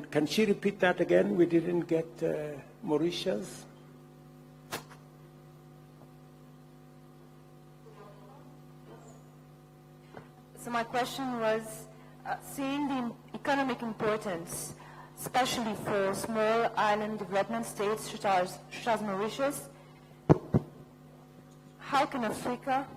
Can she repeat that again? We didn't get Mauritius. So my question was, seeing the economic importance, especially for small island development states such as Mauritius, how can Africa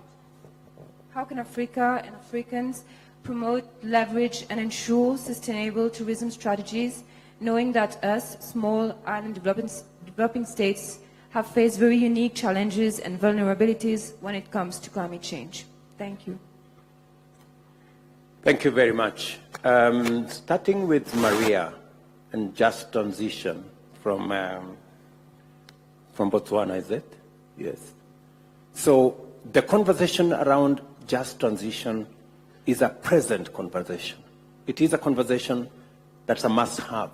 and Africans promote, leverage, and ensure sustainable tourism strategies, knowing that us, small island developing states, have faced very unique challenges and vulnerabilities when it comes to climate change? Thank you. Thank you very much. Starting with Maria and just transition from Botswana, is it? Yes. So the conversation around just transition is a present conversation. It is a conversation that's a must-have,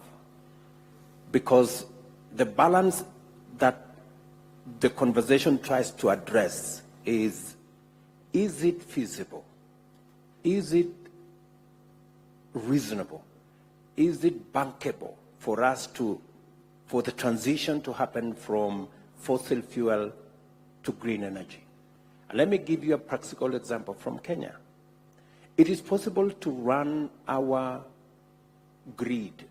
because the balance that the conversation tries to address is it feasible? Is it reasonable? Is it bankable for us for the transition to happen from fossil fuel to green energy? And let me give you a practical example from Kenya. It is possible to run our grid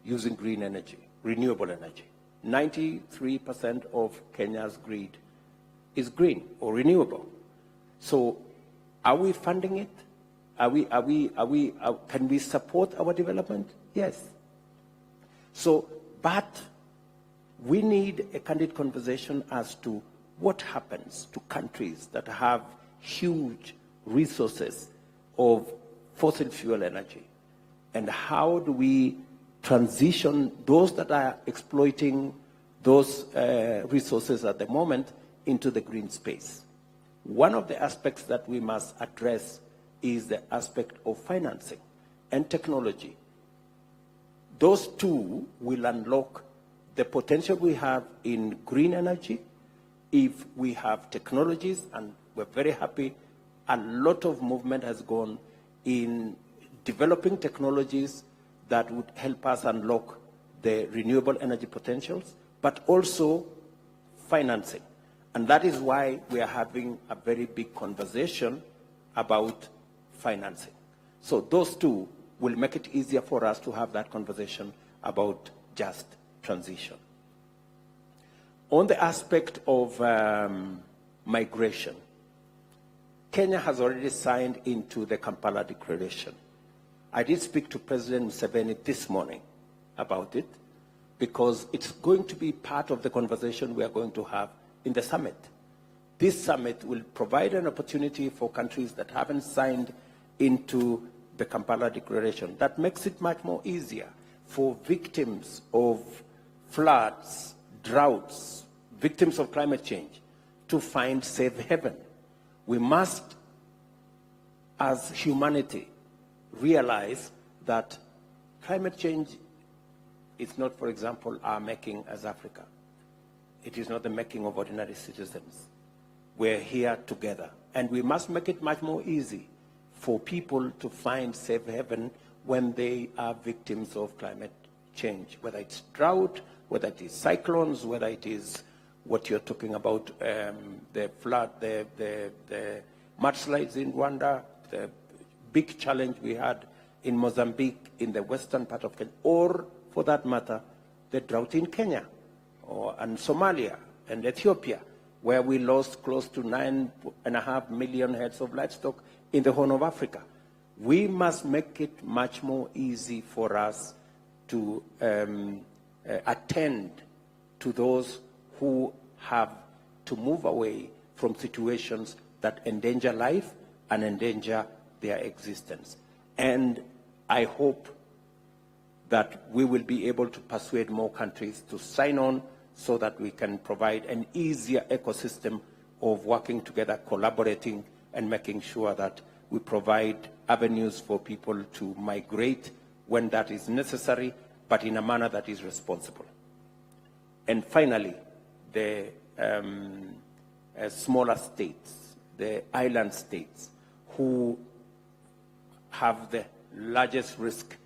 using green energy, renewable energy. 93% of Kenya's grid is green or renewable. So are we funding it? Can we support our development? Yes. So, but we need a candid conversation as to what happens to countries that have huge resources of fossil fuel energy, and how do we transition those that are exploiting those resources at the moment into the green space. One of the aspects that we must address is the aspect of financing and technology. Those two will unlock the potential we have in green energy if we have technologies, and we're very happy. A lot of movement has gone in developing technologies that would help us unlock the renewable energy potentials, but also financing. And that is why we are having a very big conversation about financing. So those two will make it easier for us to have that conversation about just transition. On the aspect of migration, Kenya has already signed into the Kampala Declaration. I did speak to President Museveni this morning about it, because it's going to be part of the conversation we are going to have in the summit. This summit will provide an opportunity for countries that haven't signed into the Kampala Declaration. That makes it much more easier for victims of floods, droughts, victims of climate change to find safe haven. We must, as humanity, realize that climate change is not, for example, our making as Africa. It is not the making of ordinary citizens. We're here together. And we must make it much more easy for people to find safe haven when they are victims of climate change, whether it's drought, whether it is cyclones, whether it is what you're talking about, the flood, the mudslides in Rwanda, the big challenge we had in Mozambique, in the western part of Kenya, or for that matter, the drought in Kenya, and Somalia, and Ethiopia, where we lost close to 9.5 million heads of livestock in the Horn of Africa. We must make it much more easy for us to attend to those who have to move away from situations that that endanger life and endanger their existence. And I hope that we will be able to persuade more countries to sign on so that we can provide an easier ecosystem of working together, collaborating, and making sure that we provide avenues for people to migrate when that is necessary, but in a manner that is responsible. And finally, the smaller states, the island states, who have the largest risk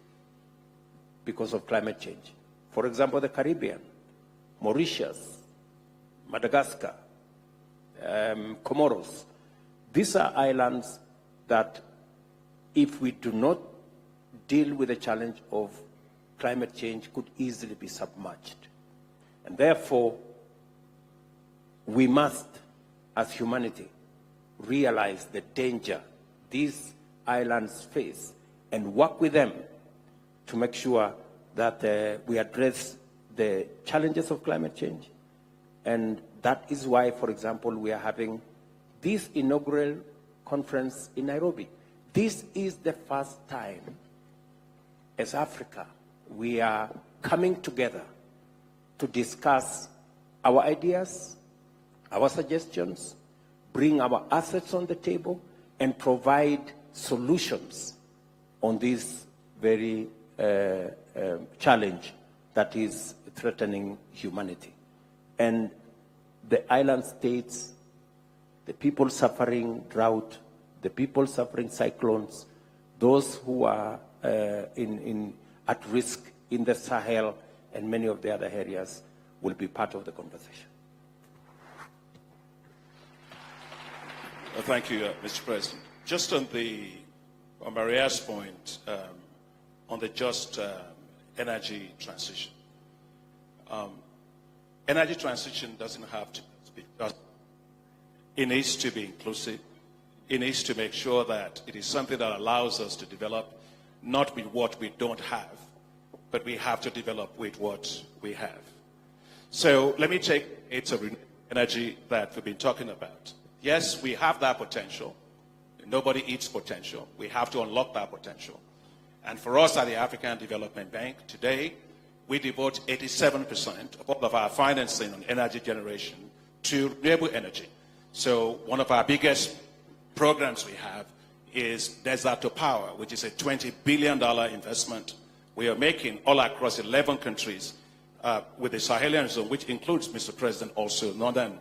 because of climate change. For example, the Caribbean, Mauritius, Madagascar, Comoros. These are islands that, if we do not deal with the challenge of climate change, could easily be submerged. And therefore, we must, as humanity, realize the danger these islands face and work with them to make sure that we address the challenges of climate change. And that is why, for example, we are having this inaugural conference in Nairobi. This is the first time, as Africa, we are coming together to discuss our ideas, our suggestions, bring our assets on the table, and provide solutions on this very challenge that is threatening humanity. And the island states, the people suffering drought, the people suffering cyclones, those who are at risk in the Sahel and many of the other areas will be part of the conversation. Well, thank you, Mr. President. Just on Maria's point, on the just energy transition. Energy transition doesn't have to be just. It needs to be inclusive. It needs to make sure that it is something that allows us to develop, not with what we don't have, but we have to develop with what we have. So let me take it's of energy that we've been talking about. Yes, we have that potential. Nobody eats potential. We have to unlock that potential. And for us at the African Development Bank, today, we devote 87% of all of our financing on energy generation to renewable energy. So one of our biggest programs we have is Desert to Power, which is a $20 billion investment we are making all across 11 countries with the Sahelian zone, which includes, Mr. President, also northern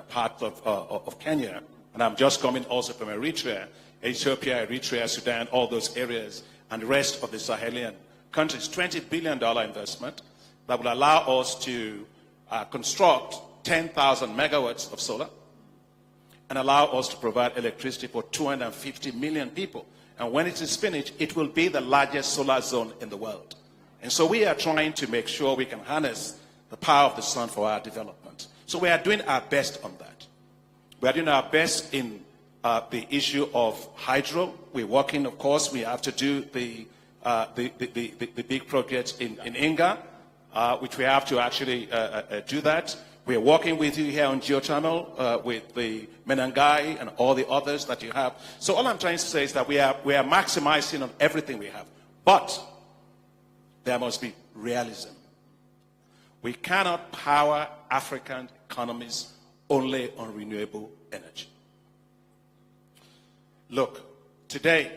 part of Kenya. And I'm just coming also from Eritrea, Ethiopia, Eritrea, Sudan, all those areas, and the rest of the Sahelian countries. $20 billion investment that will allow us to construct 10,000 megawatts of solar and allow us to provide electricity for 250 million people. And when it is finished, it will be the largest solar zone in the world. And so we are trying to make sure we can harness the power of the sun for our development. So we are doing our best on that. We are doing our best in the issue of hydro. We're working, of course, we have to do the big projects in Inga, which we have to actually do that. We are working with you here on geothermal, with the Menengai and all the others that you have. So all I'm trying to say is that we are maximizing on everything we have. But there must be realism. We cannot power African economies only on renewable energy. Look, today,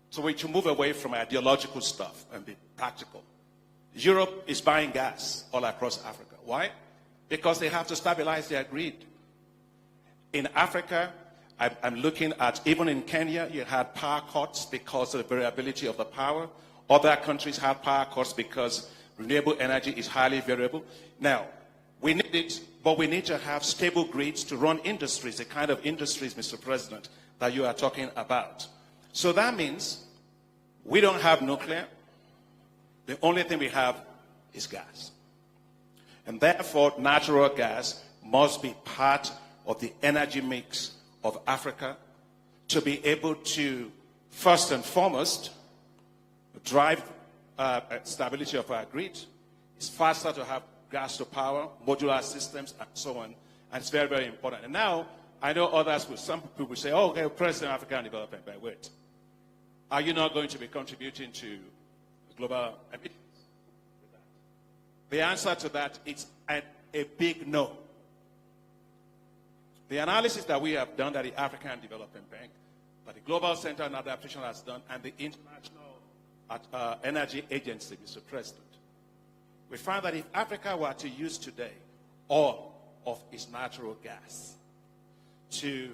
so we should move away from ideological stuff and be practical. Europe is buying gas all across Africa. Why? Because they have to stabilize their grid. In Africa, I'm looking at, even in Kenya, you had power cuts because of the variability of the power. Other countries have power cuts because renewable energy is highly variable. Now, we need it, but we need to have stable grids to run industries, the kind of industries, Mr. President, that you are talking about. So that means we don't have nuclear. The only thing we have is gas. And therefore, natural gas must be part of the energy mix of Africa to be able to, first and foremost, drive stability of our grid. It's faster to have gas to power, modular systems, and so on. And it's very, very important. And now, I know others, some people will say, oh, okay, President of African Development Bank, wait. Are you not going to be contributing to global emissions? The answer to that is a big no. The analysis that we have done at the African Development Bank, that the Global Center on Adaptation has done, and the International Energy Agency, Mr. President, we found that if Africa were to use today all of its natural gas to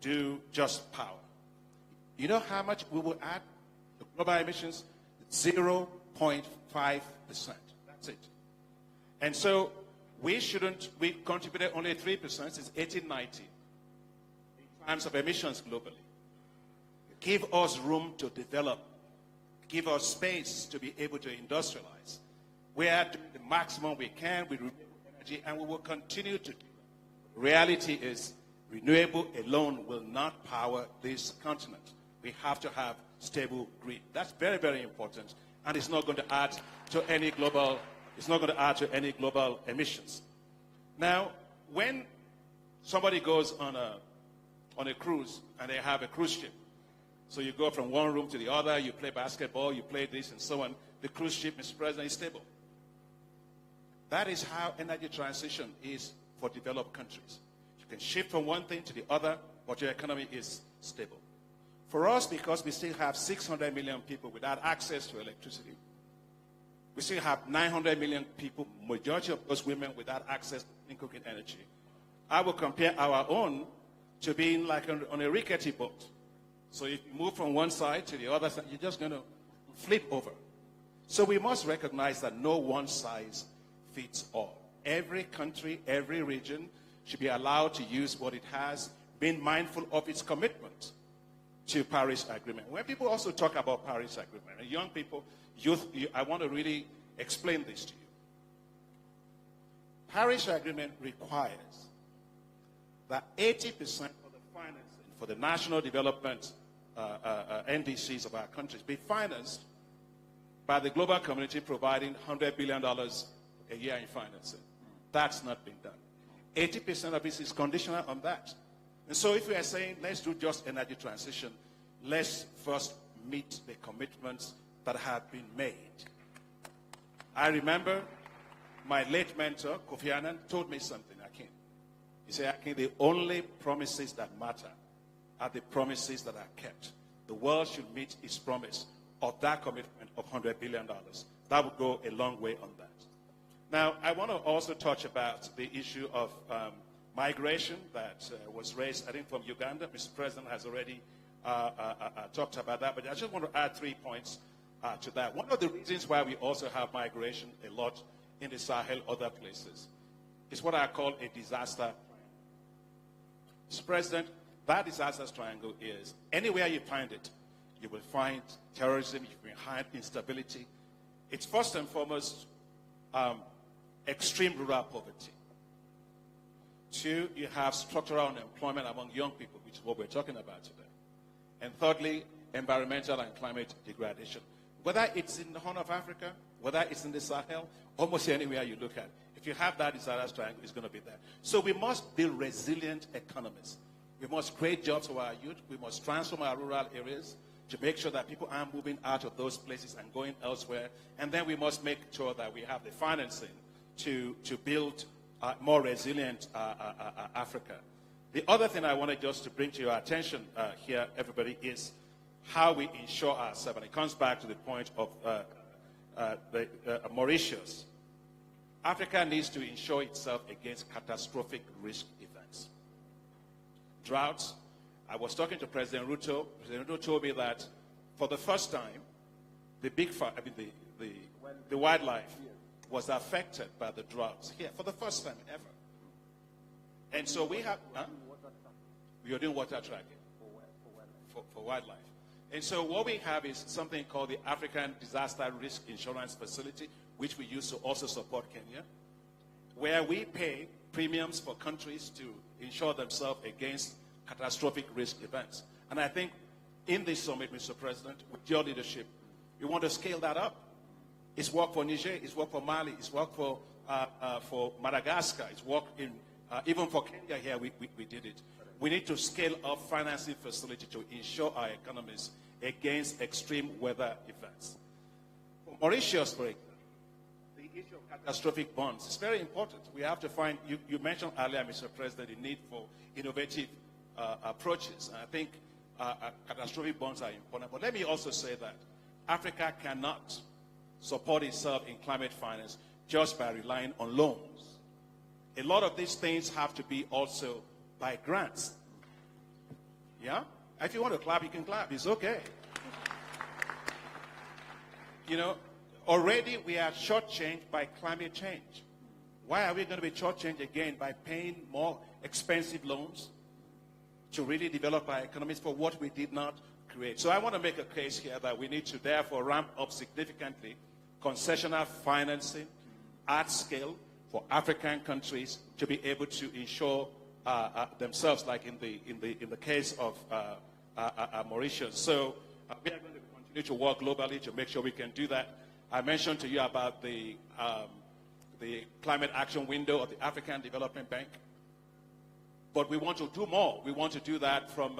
do just power, you know how much we will add to global emissions? 0.5%. That's it. And so we contributed only 3% since 1890 in terms of emissions globally. Give us room to develop. Give us space to be able to industrialize. We are doing the maximum we can with renewable energy, and we will continue to do that. Reality is, renewable alone will not power this continent. We have to have stable grid. That's very, very important, and it's not going to add to any global. It's not going to add to any global emissions. Now, when somebody goes on a cruise and they have a cruise ship, so you go from one room to the other, you play basketball, you play this and so on, the cruise ship, Mr. President, is stable. That is how energy transition is for developed countries. You can shift from one thing to the other, but your economy is stable. For us, because we still have 600 million people without access to electricity, we still have 900 million people, majority of those women, without access to cooking energy. I will compare our own to being like on a rickety boat. So if you move from one side to the other side, you're just going to flip over. So we must recognize that no one size fits all. Every country, every region should be allowed to use what it has, being mindful of its commitment to Paris Agreement. When people also talk about Paris Agreement, and young people, youth, I want to really explain this to you. Paris Agreement requires that 80% of the financing for the national development NDCs of our countries be financed by the global community, providing $100 billion a year in financing. That's not been done. 80% of this is conditional on that. And so if we are saying, let's do just energy transition, let's first meet the commitments that have been made. I remember my late mentor, Kofi Annan, told me something, Akin. He said, Akin, the only promises that matter are the promises that are kept. The world should meet its promise of that commitment of $100 billion. That would go a long way on that. Now, I want to also touch about the issue of migration that was raised, I think, from Uganda. Mr. President has already talked about that, but I just want to add 3 points to that. One of the reasons why we also have migration a lot in the Sahel, other places, is what I call a disaster. Mr. President, that disaster triangle is anywhere you find it, you will find terrorism, you will find instability. It's first and foremost extreme rural poverty. 2, you have structural unemployment among young people, which is what we're talking about today. And thirdly, environmental and climate degradation. Whether it's in the Horn of Africa, whether it's in the Sahel, almost anywhere you look at, if you have that disaster triangle, it's going to be there. So we must build resilient economies. We must create jobs for our youth. We must transform our rural areas to make sure that people aren't moving out of those places and going elsewhere. And then we must make sure that we have the financing to build more resilient Africa. The other thing I wanted just to bring to your attention here, everybody, is how we insure ourselves. And it comes back to the point of Mauritius. Africa needs to insure itself against catastrophic risk events. Droughts. I was talking to President RUTO. President RUTO told me that for the first time, the wildlife was affected by the droughts here for the first time ever. And so we have, we are doing water tracking for wildlife. And so what we have is something called the African Disaster Risk Insurance Facility, which we use to also support Kenya, where we pay premiums for countries to insure themselves against catastrophic risk events. And I think in this summit, Mr. President, with your leadership, we want to scale that up. It's work for Niger, it's work for Mali, it's work for Madagascar, it's work in Even for Kenya here, we did it. We need to scale up financing facility to ensure our economies against extreme weather events. For Mauritius, for example, the issue of catastrophic bonds is very important. We have to find, you mentioned earlier, Mr. President, the need for innovative approaches. And I think catastrophic bonds are important. But let me also say that Africa cannot support itself in climate finance just by relying on loans. A lot of these things have to be also by grants. Yeah? If you want to clap, you can clap. It's okay. You know, already we are shortchanged by climate change. Why are we going to be shortchanged again by paying more expensive loans to really develop our economies for what we did not create? So I want to make a case here that we need to therefore ramp up significantly concessional financing at scale for African countries to be able to ensure themselves, like in the case of Mauritius. So we are going to continue to work globally to make sure we can do that. I mentioned to you about the climate action window of the African Development Bank, but we want to do more. We want to do that from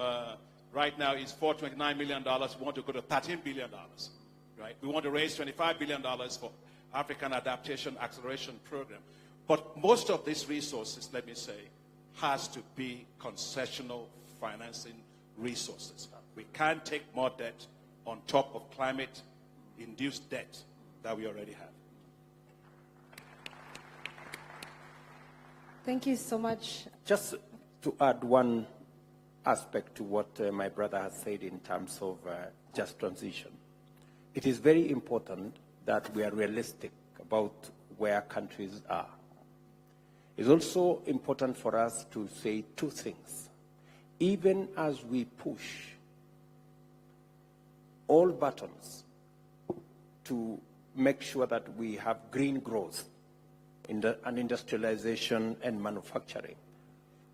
right now is $429 million. We want to go to $13 billion. Right? We want to raise $25 billion for African Adaptation Acceleration Program. But most of these resources, let me say, has to be concessional financing resources. We can't take more debt on top of climate-induced debt that we already have. Thank you so much. Just to add one aspect to what my brother has said in terms of just transition. It is very important that we are realistic about where countries are. It's also important for us to say two things. Even as we push all buttons to make sure that we have green growth and industrialization and manufacturing,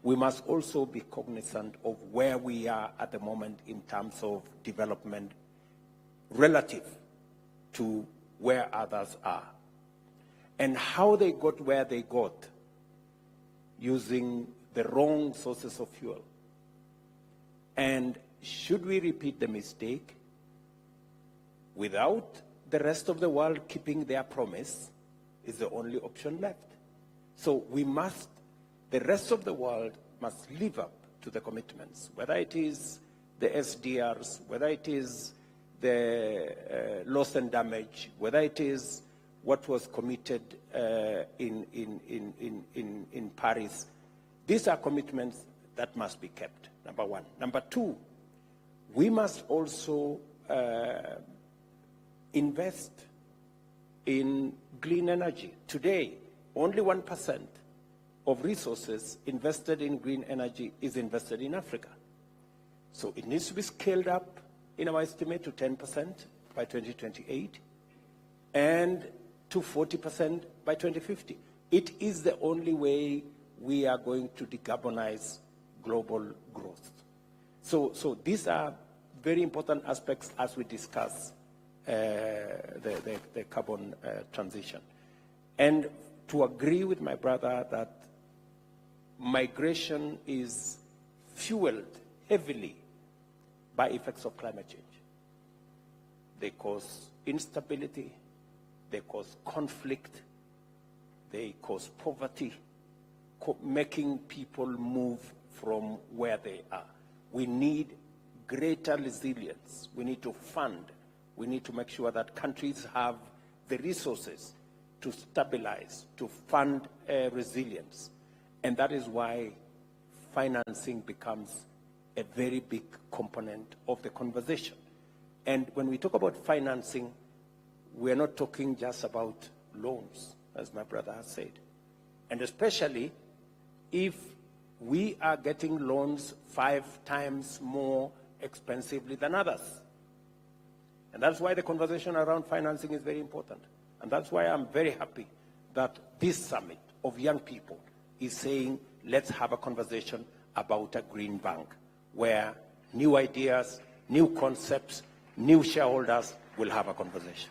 we must also be cognizant of where we are at the moment in terms of development relative to where others are, and how they got where they got using the wrong sources of fuel. And should we repeat the mistake without the rest of the world keeping their promise is the only option left. So we must, the rest of the world must live up to the commitments, whether it is the SDRs, whether it is the loss and damage, whether it is what was committed in Paris. These are commitments that must be kept, number one. Number two, we must also invest in green energy. Today, only 1% of resources invested in green energy is invested in Africa. So it needs to be scaled up, in our estimate, to 10% by 2028 and to 40% by 2050. It is the only way we are going to decarbonize global growth. So these are very important aspects as we discuss the carbon transition. And to agree with my brother that migration is fueled heavily by effects of climate change. They cause instability, they cause conflict, they cause poverty, making people move from where they are. We need greater resilience. We need to fund. We need to make sure that countries have the resources to stabilize, to fund resilience. And that is why financing becomes a very big component of the conversation. And when we talk about financing, we're not talking just about loans, as my brother has said. And especially if we are getting loans 5 times more expensively than others. And that's why the conversation around financing is very important. And that's why I'm very happy that this summit of young people is saying, let's have a conversation about a green bank, where new ideas, new concepts, new shareholders will have a conversation.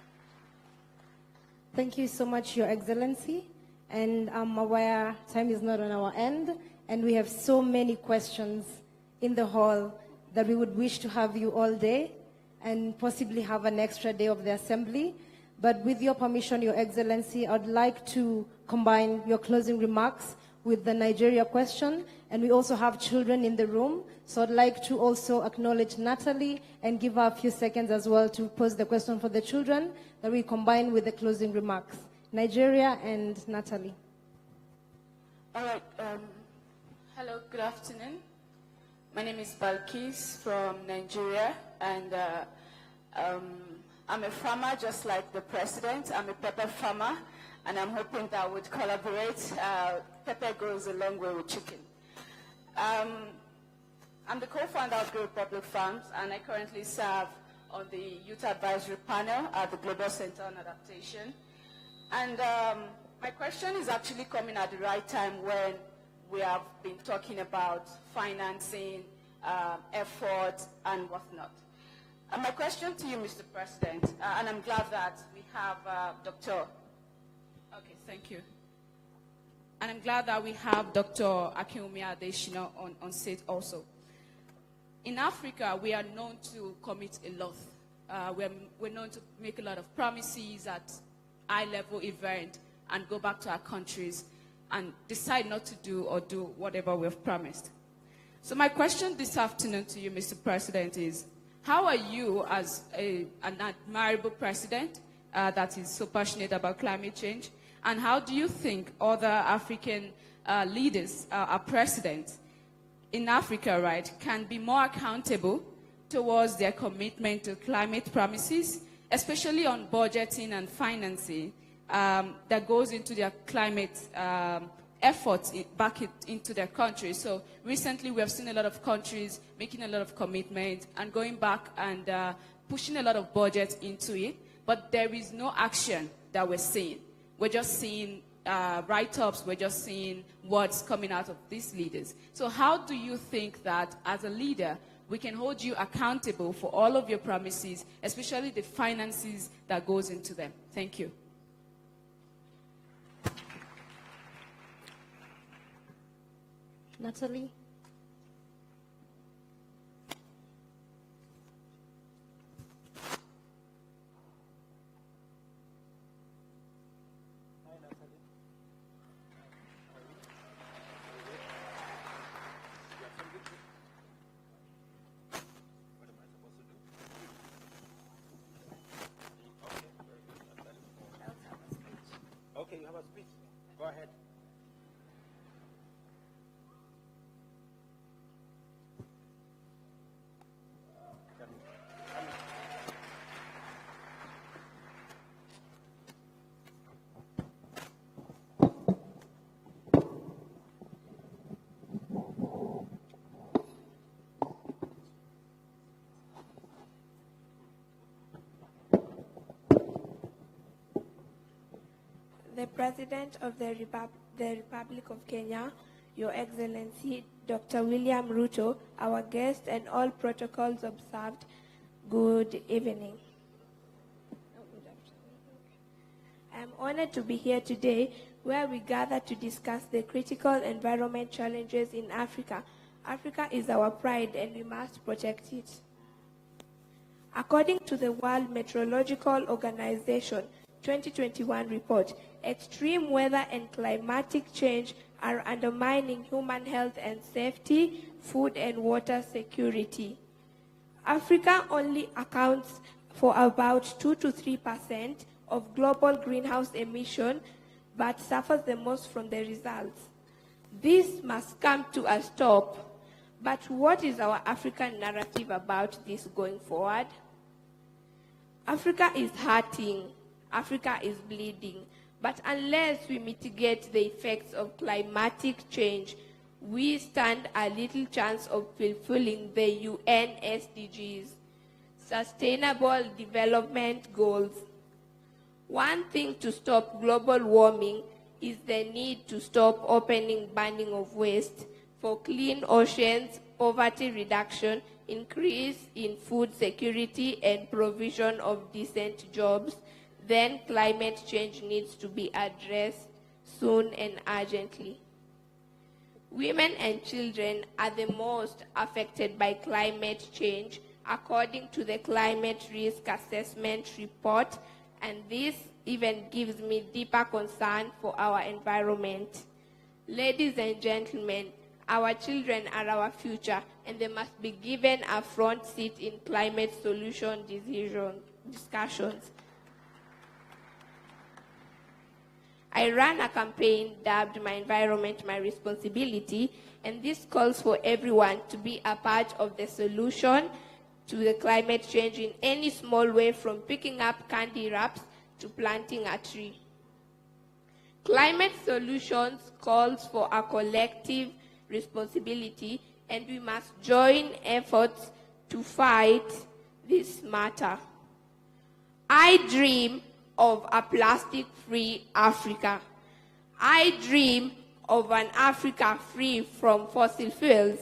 Thank you so much, Your Excellency. And I'm aware time is not on our end, and we have so many questions in the hall that we would wish to have you all day and possibly have an extra day of the assembly. But with your permission, Your Excellency, I'd like to combine your closing remarks with the Nigeria question, and we also have children in the room, so I'd like to also acknowledge Natalie and give her a few seconds as well to pose the question for the children that we combine with the closing remarks. Nigeria and Natalie. All right. Hello, good afternoon. My name is Balkis from Nigeria, and I'm a farmer just like the president. I'm a pepper farmer, and I'm hoping that we would collaborate. Pepper goes a long way with chicken. I'm the co-founder of Grow Public Farms, and I currently serve on the Youth Advisory Panel at the Global Center on Adaptation. And my question is actually coming at the right time when we have been talking about financing, effort, and whatnot. My question to you, Mr. President, and I'm glad that we have Dr. Okay, thank you. And I'm glad that we have Dr. Akinwumi Adesina on stage also. In Africa, we are known to commit a lot. We're known to make a lot of promises at high-level event and go back to our countries and decide not to do or do whatever we've promised. So my question this afternoon to you, Mr. President, is how are you, as an admirable president that is so passionate about climate change, and how do you think other African leaders, our presidents in Africa, right, can be more accountable towards their commitment to climate promises, especially on budgeting and financing that goes into their climate efforts back into their countries? So recently we have seen a lot of countries making a lot of commitment and going back and pushing a lot of budget into it, but there is no action that we're seeing. We're just seeing write-ups, we're just seeing words coming out of these leaders. So how do you think that as a leader we can hold you accountable for all of your promises, especially the finances that goes into them? Thank you. Natalie? Okay, you have a speech. Go ahead. The President of the Republic of Kenya, Your Excellency, Dr. William RUTO, our guest, and all protocols observed, good evening. I am honored to be here today, where we gather to discuss the critical environment challenges in Africa. Africa is our pride, and we must protect it. According to the World Meteorological Organization 2021 report, extreme weather and climatic change are undermining human health and safety, food and water security. Africa only accounts for about 2 to 3% of global greenhouse emission, but suffers the most from the results. This must come to a stop. But what is our African narrative about this going forward? Africa is hurting. Africa is bleeding. But unless we mitigate the effects of climatic change, we stand a little chance of fulfilling the UN SDGs, Sustainable Development Goals. One thing to stop global warming is the need to stop opening burning of waste for clean oceans, poverty reduction, increase in food security, and provision of decent jobs. Then climate change needs to be addressed soon and urgently. Women and children are the most affected by climate change, according to the Climate Risk Assessment Report, and this even gives me deeper concern for our environment. Ladies and gentlemen, our children are our future, and they must be given a front seat in climate solution discussions. I ran a campaign dubbed My Environment, My Responsibility, and this calls for everyone to be a part of the solution to the climate change in any small way, from picking up candy wraps to planting a tree. Climate solutions calls for a collective responsibility, and we must join efforts to fight this matter. I dream of a plastic-free Africa. I dream of an Africa free from fossil fuels.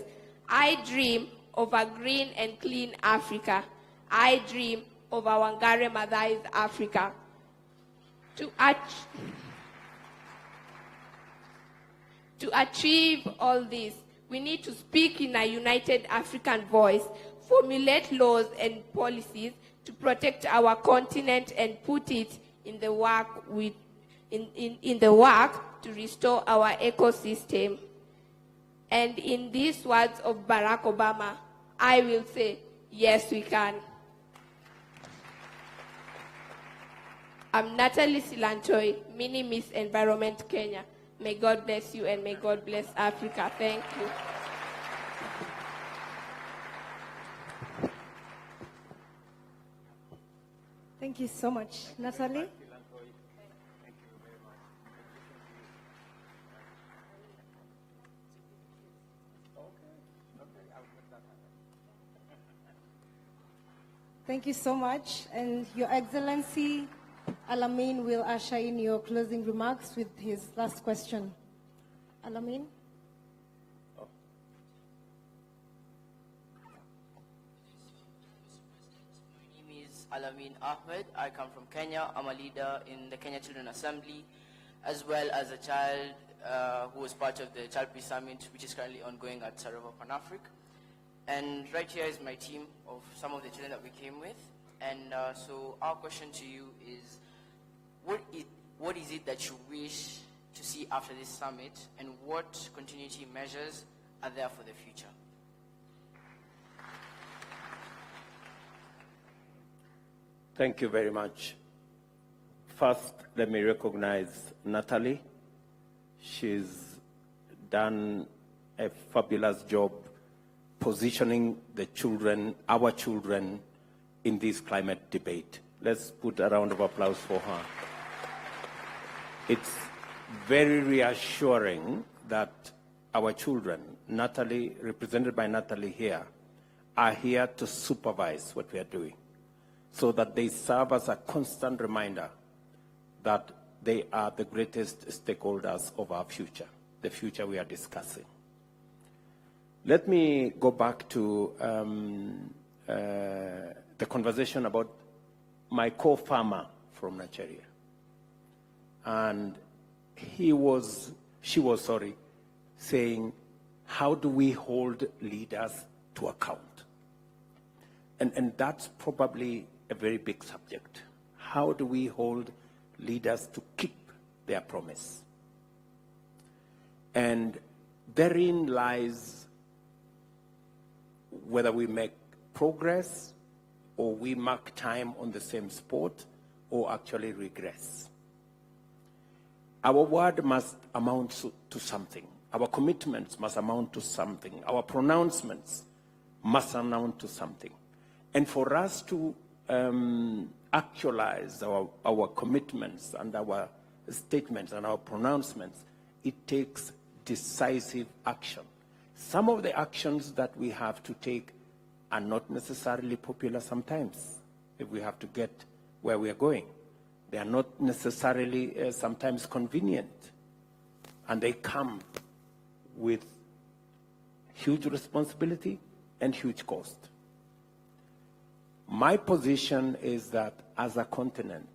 I dream of a green and clean Africa. I dream of a Wangare Maathai's Africa. To achieve all this, we need to speak in a united African voice, formulate laws and policies to protect our continent, and put it in the work to restore our ecosystem. And in these words of Barack Obama, I will say, yes, we can. I'm Natalie Silantoi, Mini Miss Environment Kenya. May God bless you, and may God bless Africa. Thank you. Thank you so much, Natalie. Thank you so much. And Your Excellency, Alamin will usher in your closing remarks with his last question. Alamin? My name is Alamin Ahmed. I come from Kenya. I'm a leader in the Kenya Children Assembly, as well as a child who was part of the Child Peace Summit, which is currently ongoing at Sarajevo, Pan-Africa. And right here is my team of some of the children that we came with. And so our question to you is, what is it that you wish to see after this summit, and what continuity measures are there for the future? Thank you very much. First, let me recognize Natalie. She's done a fabulous job positioning the children, our children, in this climate debate. Let's put a round of applause for her. It's very reassuring that our children, Natalie, represented by Natalie here, are here to supervise what we are doing, so that they serve as a constant reminder that they are the greatest stakeholders of our future, the future we are discussing. Let me go back to the conversation about my co-farmer from Nigeria. And she was saying, how do we hold leaders to account? And that's probably a very big subject. How do we hold leaders to keep their promise? And therein lies whether we make progress or we mark time on the same spot or actually regress. Our word must amount to something. Our commitments must amount to something. Our pronouncements must amount to something. And for us to actualize our commitments and our statements and our pronouncements, it takes decisive action. Some of the actions that we have to take are not necessarily popular sometimes, if we have to get where we are going. They are not necessarily sometimes convenient, and they come with huge responsibility and huge cost. My position is that as a continent,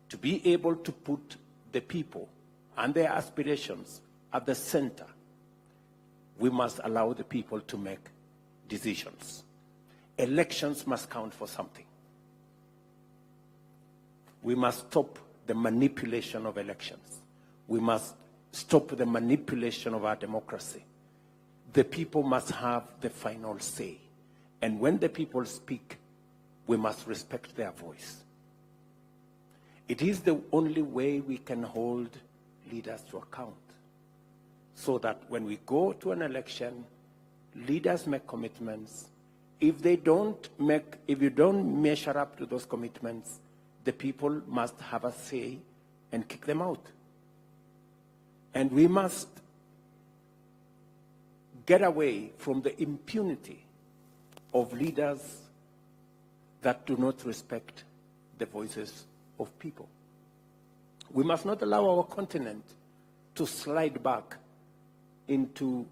to be able to put the people and their aspirations at the center, we must allow the people to make decisions. Elections must count for something. We must stop the manipulation of elections. We must stop the manipulation of our democracy. The people must have the final say. And when the people speak, we must respect their voice. It is the only way we can hold leaders to account, so that when we go to an election, leaders make commitments. If you don't measure up to those commitments, the people must have a say and kick them out. And we must get away from the impunity of leaders that do not respect the voices of people. We must not allow our continent to slide back into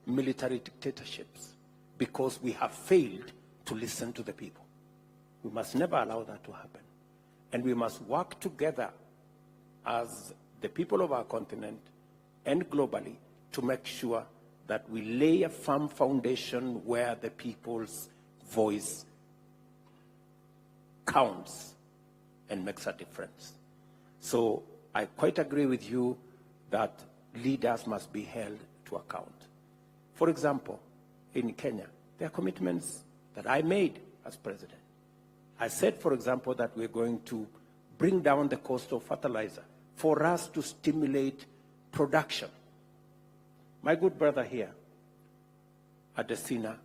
military dictatorships because we have failed to listen to the people. We must never allow that to happen. And we must work together as the people of our continent and globally to make sure that we lay a firm foundation where the people's voice counts and makes a difference. So I quite agree with you that leaders must be held to account. For example, in Kenya, there are commitments that I made as president. I said, for example, that we're going to bring down the cost of fertilizer for us to stimulate production. My good brother here, Adesina,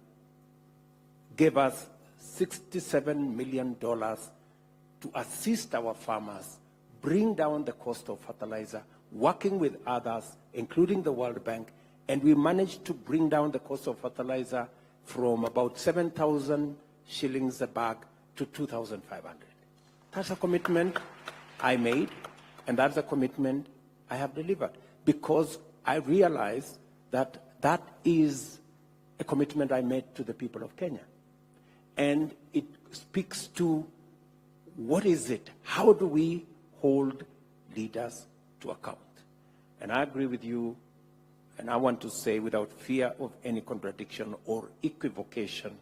gave us $67 million to assist our farmers bring down the cost of fertilizer, working with others, including the World Bank, and we managed to bring down the cost of fertilizer from about 7,000 shillings a bag to 2,500. That's a commitment I made, and that's a commitment I have delivered, because I realize that that is a commitment I made to the people of Kenya. And it speaks to what is it? How do we hold leaders to account? And I agree with you, and I want to say without fear of any contradiction or equivocation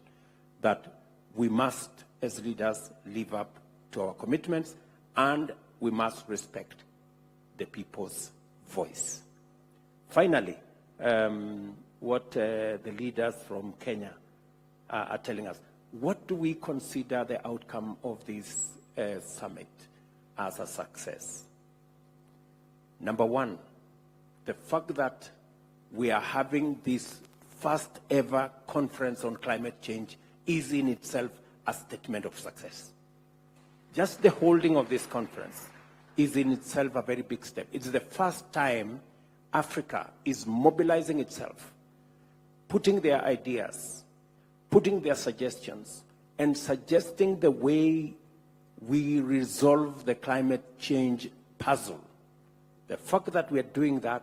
that we must, as leaders, live up to our commitments, and we must respect the people's voice. Finally, what the leaders from Kenya are telling us, what do we consider the outcome of this summit as a success? Number one, the fact that we are having this first ever conference on climate change is in itself a statement of success. Just the holding of this conference is in itself a very big step. It's the first time Africa is mobilizing itself, putting their ideas, putting their suggestions, and suggesting the way we resolve the climate change puzzle. The fact that we are doing that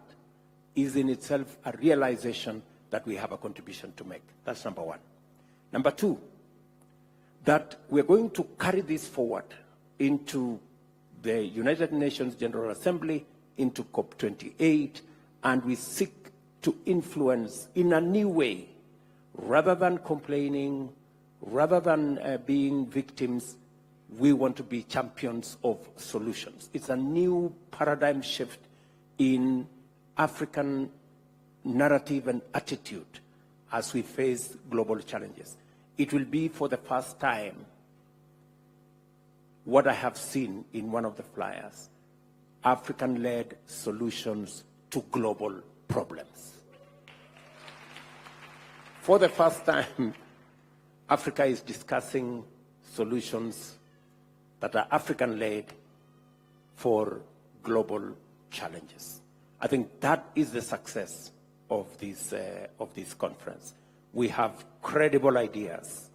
is in itself a realization that we have a contribution to make. That's number one. Number two, that we're going to carry this forward into the United Nations General Assembly, into COP28, and we seek to influence in a new way, rather than complaining, rather than being victims. We want to be champions of solutions. It's a new paradigm shift in African narrative and attitude as we face global challenges. It will be for the first time what I have seen in one of the flyers, African-led solutions to global problems. For the first time, Africa is discussing solutions that are African-led for global challenges. I think that is the success of this conference. We have credible ideas.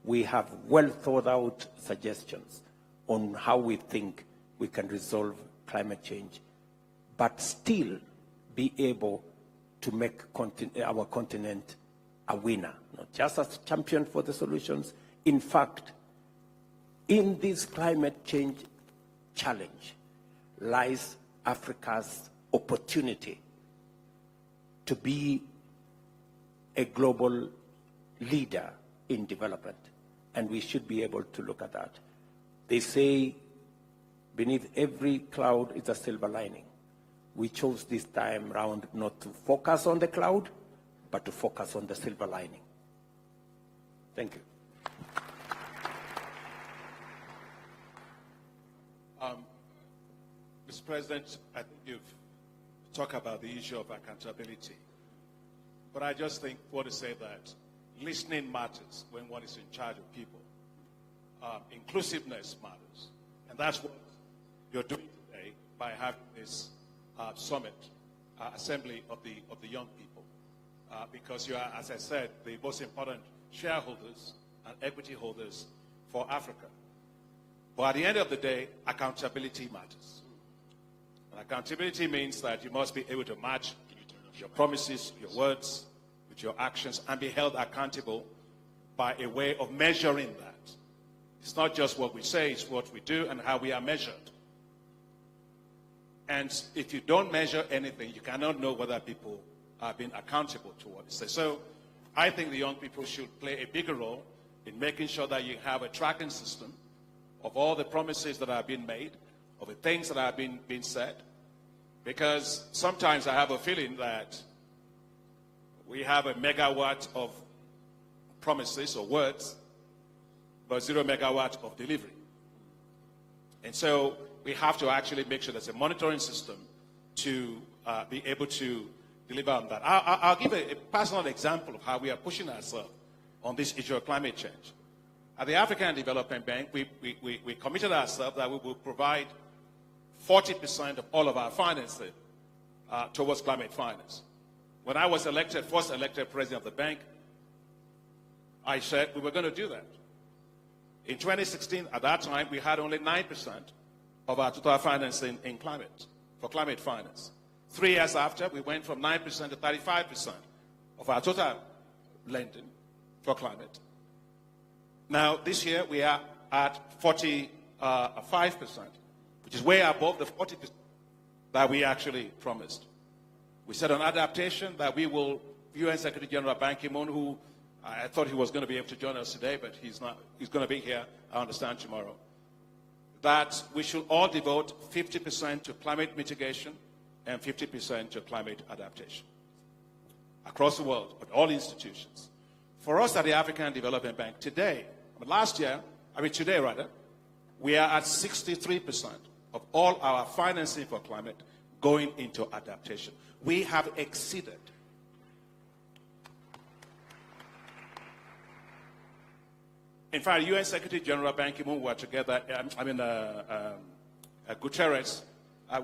We have well-thought-out suggestions on how we think we can resolve climate change, but still be able to make our continent a winner, not just as a champion for the solutions. In fact, in this climate change challenge lies Africa's opportunity to be a global leader in development, and we should be able to look at that. They say beneath every cloud is a silver lining. We chose this time round not to focus on the cloud, but to focus on the silver lining. Thank you. Mr. President, I think you've talked about the issue of accountability. But I just want to say that listening matters when one is in charge of people. Inclusiveness matters. And that's what you're doing today by having this summit, assembly of the young people. Because you are, as I said, the most important shareholders and equity holders for Africa. But at the end of the day, accountability matters. And accountability means that you must be able to match your promises, your words, with your actions, and be held accountable by a way of measuring that. It's not just what we say, it's what we do and how we are measured. And if you don't measure anything, you cannot know whether people are being accountable to what they say. So I think the young people should play a bigger role in making sure that you have a tracking system of all the promises that are being made, of the things that are being said. Because sometimes I have a feeling that we have a megawatt of promises or words, but 0 megawatt of delivery. And so we have to actually make sure there's a monitoring system to be able to deliver on that. I'll give a personal example of how we are pushing ourselves on this issue of climate change. At the African Development Bank, we committed ourselves that we will provide 40% of all of our financing towards climate finance. When I was elected, first elected president of the bank, I said we were going to do that. In 2016, at that time, we had only 9% of our total financing in climate, for climate finance. 3 years after, we went from 9% to 35% of our total lending for climate. Now, this year, we are at 45%, which is way above the 40% that we actually promised. We said on adaptation that we will, UN Secretary General Ban Ki-moon, who I thought he was going to be able to join us today, but he's not. He's going to be here, I understand, tomorrow. That we should all devote 50% to climate mitigation and 50% to climate adaptation across the world, but all institutions. For us at the African Development Bank today, today rather, we are at 63% of all our financing for climate going into adaptation. We have exceeded. In fact, UN Secretary General Ban Ki-moon were together, Guterres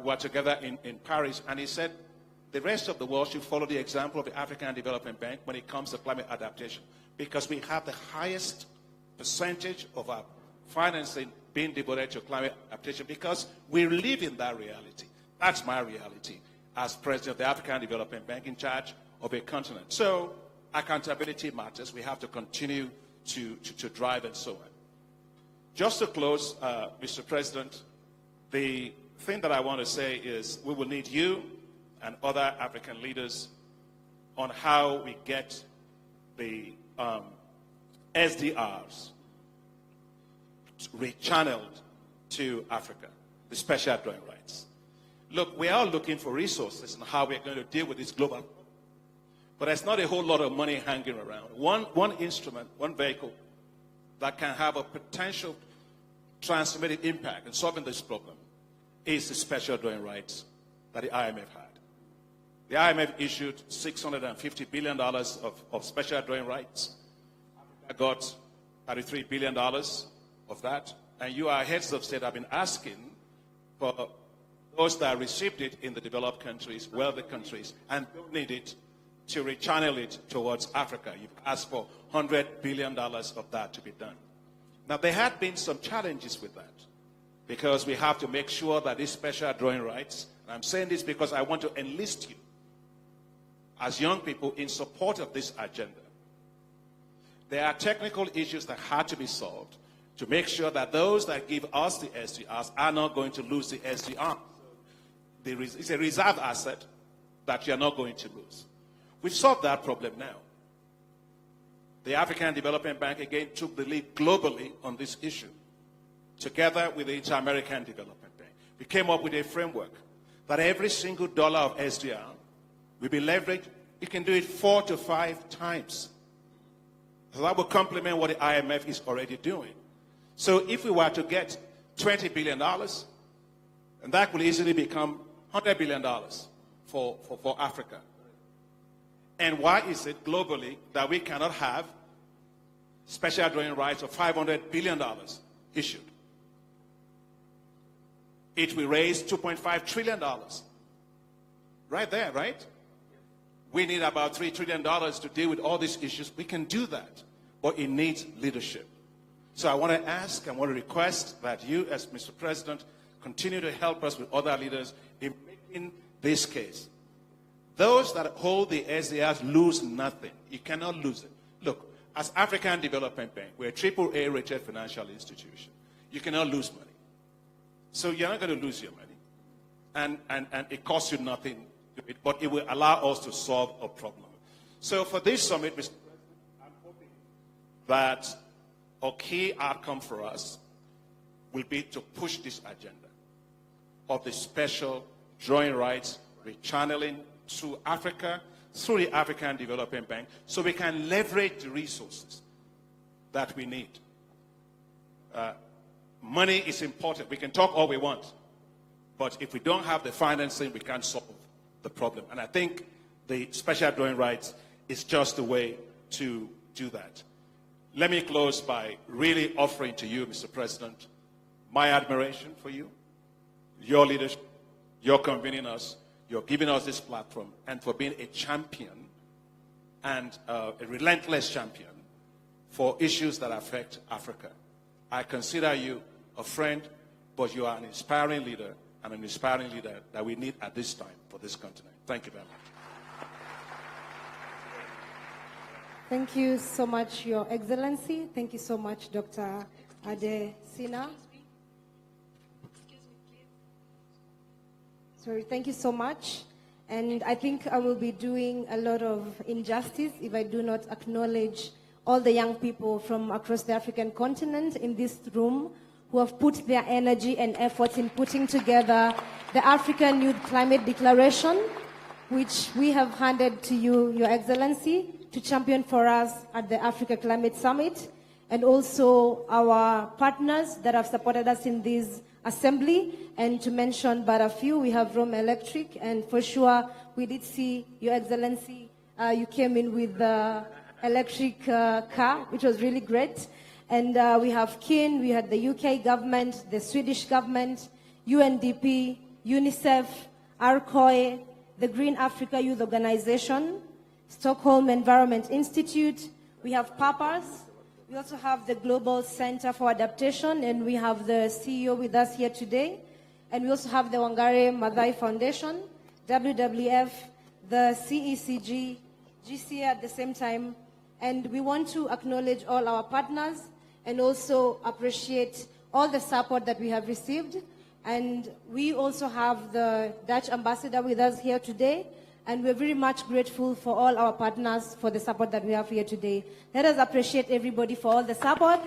were together in Paris, and he said the rest of the world should follow the example of the African Development Bank when it comes to climate adaptation, because we have the highest percentage of our financing being devoted to climate adaptation, because we live in that reality. That's my reality as president of the African Development Bank in charge of a continent. So accountability matters. We have to continue to drive and so on. Just to close, Mr. President, the thing that I want to say is we will need you and other African leaders on how we get the SDRs rechanneled to Africa, the special drawing rights. Look, we are looking for resources and how we're going to deal with this global, but there's not a whole lot of money hanging around. One instrument, one vehicle that can have a potential transformative impact in solving this problem is the special drawing rights that the IMF had. The IMF issued $650 billion of special drawing rights. I got $33 billion of that. And you, our heads of state, have been asking for those that received it in the developed countries, wealthy countries, and don't need it, to rechannel it towards Africa. You've asked for $100 billion of that to be done. Now, there had been some challenges with that, because we have to make sure that these special drawing rights, and I'm saying this because I want to enlist you as young people in support of this agenda. There are technical issues that had to be solved to make sure that those that give us the SDRs are not going to lose the SDR. it's a reserve asset that you're not going to lose. We've solved that problem now. The African Development Bank again took the lead globally on this issue, together with the Inter-American Development Bank. We came up with a framework that every single dollar of SDR will be leveraged. You can do it 4 to 5 times. So that will complement what the IMF is already doing. So if we were to get $20 billion, and that will easily become $100 billion for Africa. And why is it globally that we cannot have special drawing rights of $500 billion issued? It will raise $2.5 trillion. Right there, right? We need about $3 trillion to deal with all these issues. We can do that, but it needs leadership. So I want to ask, I want to request that you, as Mr. President, continue to help us with other leaders in making this case. Those that hold the SDRs lose nothing. You cannot lose it. Look, as African Development Bank, we're a AAA rated financial institution. You cannot lose money. So you're not going to lose your money. And it costs you nothing, but it will allow us to solve a problem. So for this summit, Mr. President, I'm hoping that a key outcome for us will be to push this agenda of the special drawing rights, rechanneling to Africa, through the African Development Bank, so we can leverage the resources that we need. Money is important. We can talk all we want, but if we don't have the financing, we can't solve the problem. And I think the special drawing rights is just the way to do that. Let me close by really offering to you, Mr. President, my admiration for you, your leadership, your convening us, you're giving us this platform, and for being a champion and a relentless champion for issues that affect Africa. I consider you a friend, but you are an inspiring leader, and an inspiring leader that we need at this time for this continent. Thank you very much. Thank you so much, Your Excellency. Thank you so much, Dr. Adesina. Sorry, thank you so much. And I think I will be doing a lot of injustice if I do not acknowledge all the young people from across the African continent in this room who have put their energy and efforts in putting together the African Youth Climate Declaration, which we have handed to you, Your Excellency, to champion for us at the Africa Climate Summit, and also our partners that have supported us in this assembly. And to mention but a few, we have Rome Electric, and for sure we did see, Your Excellency, you came in with the electric car, which was really great. And we have Kin, we had the UK government, the Swedish government, UNDP, UNICEF, ARCOI, the Green Africa Youth Organization, Stockholm Environment Institute. We have Papas. We also have the Global Center for Adaptation, and we have the CEO with us here today. And we also have the Wangari Maathai Foundation, WWF, the CECG, GCA at the same time. And we want to acknowledge all our partners and also appreciate all the support that we have received. And we also have the Dutch ambassador with us here today. And we're very much grateful for all our partners for the support that we have here today. Let us appreciate everybody for all the support.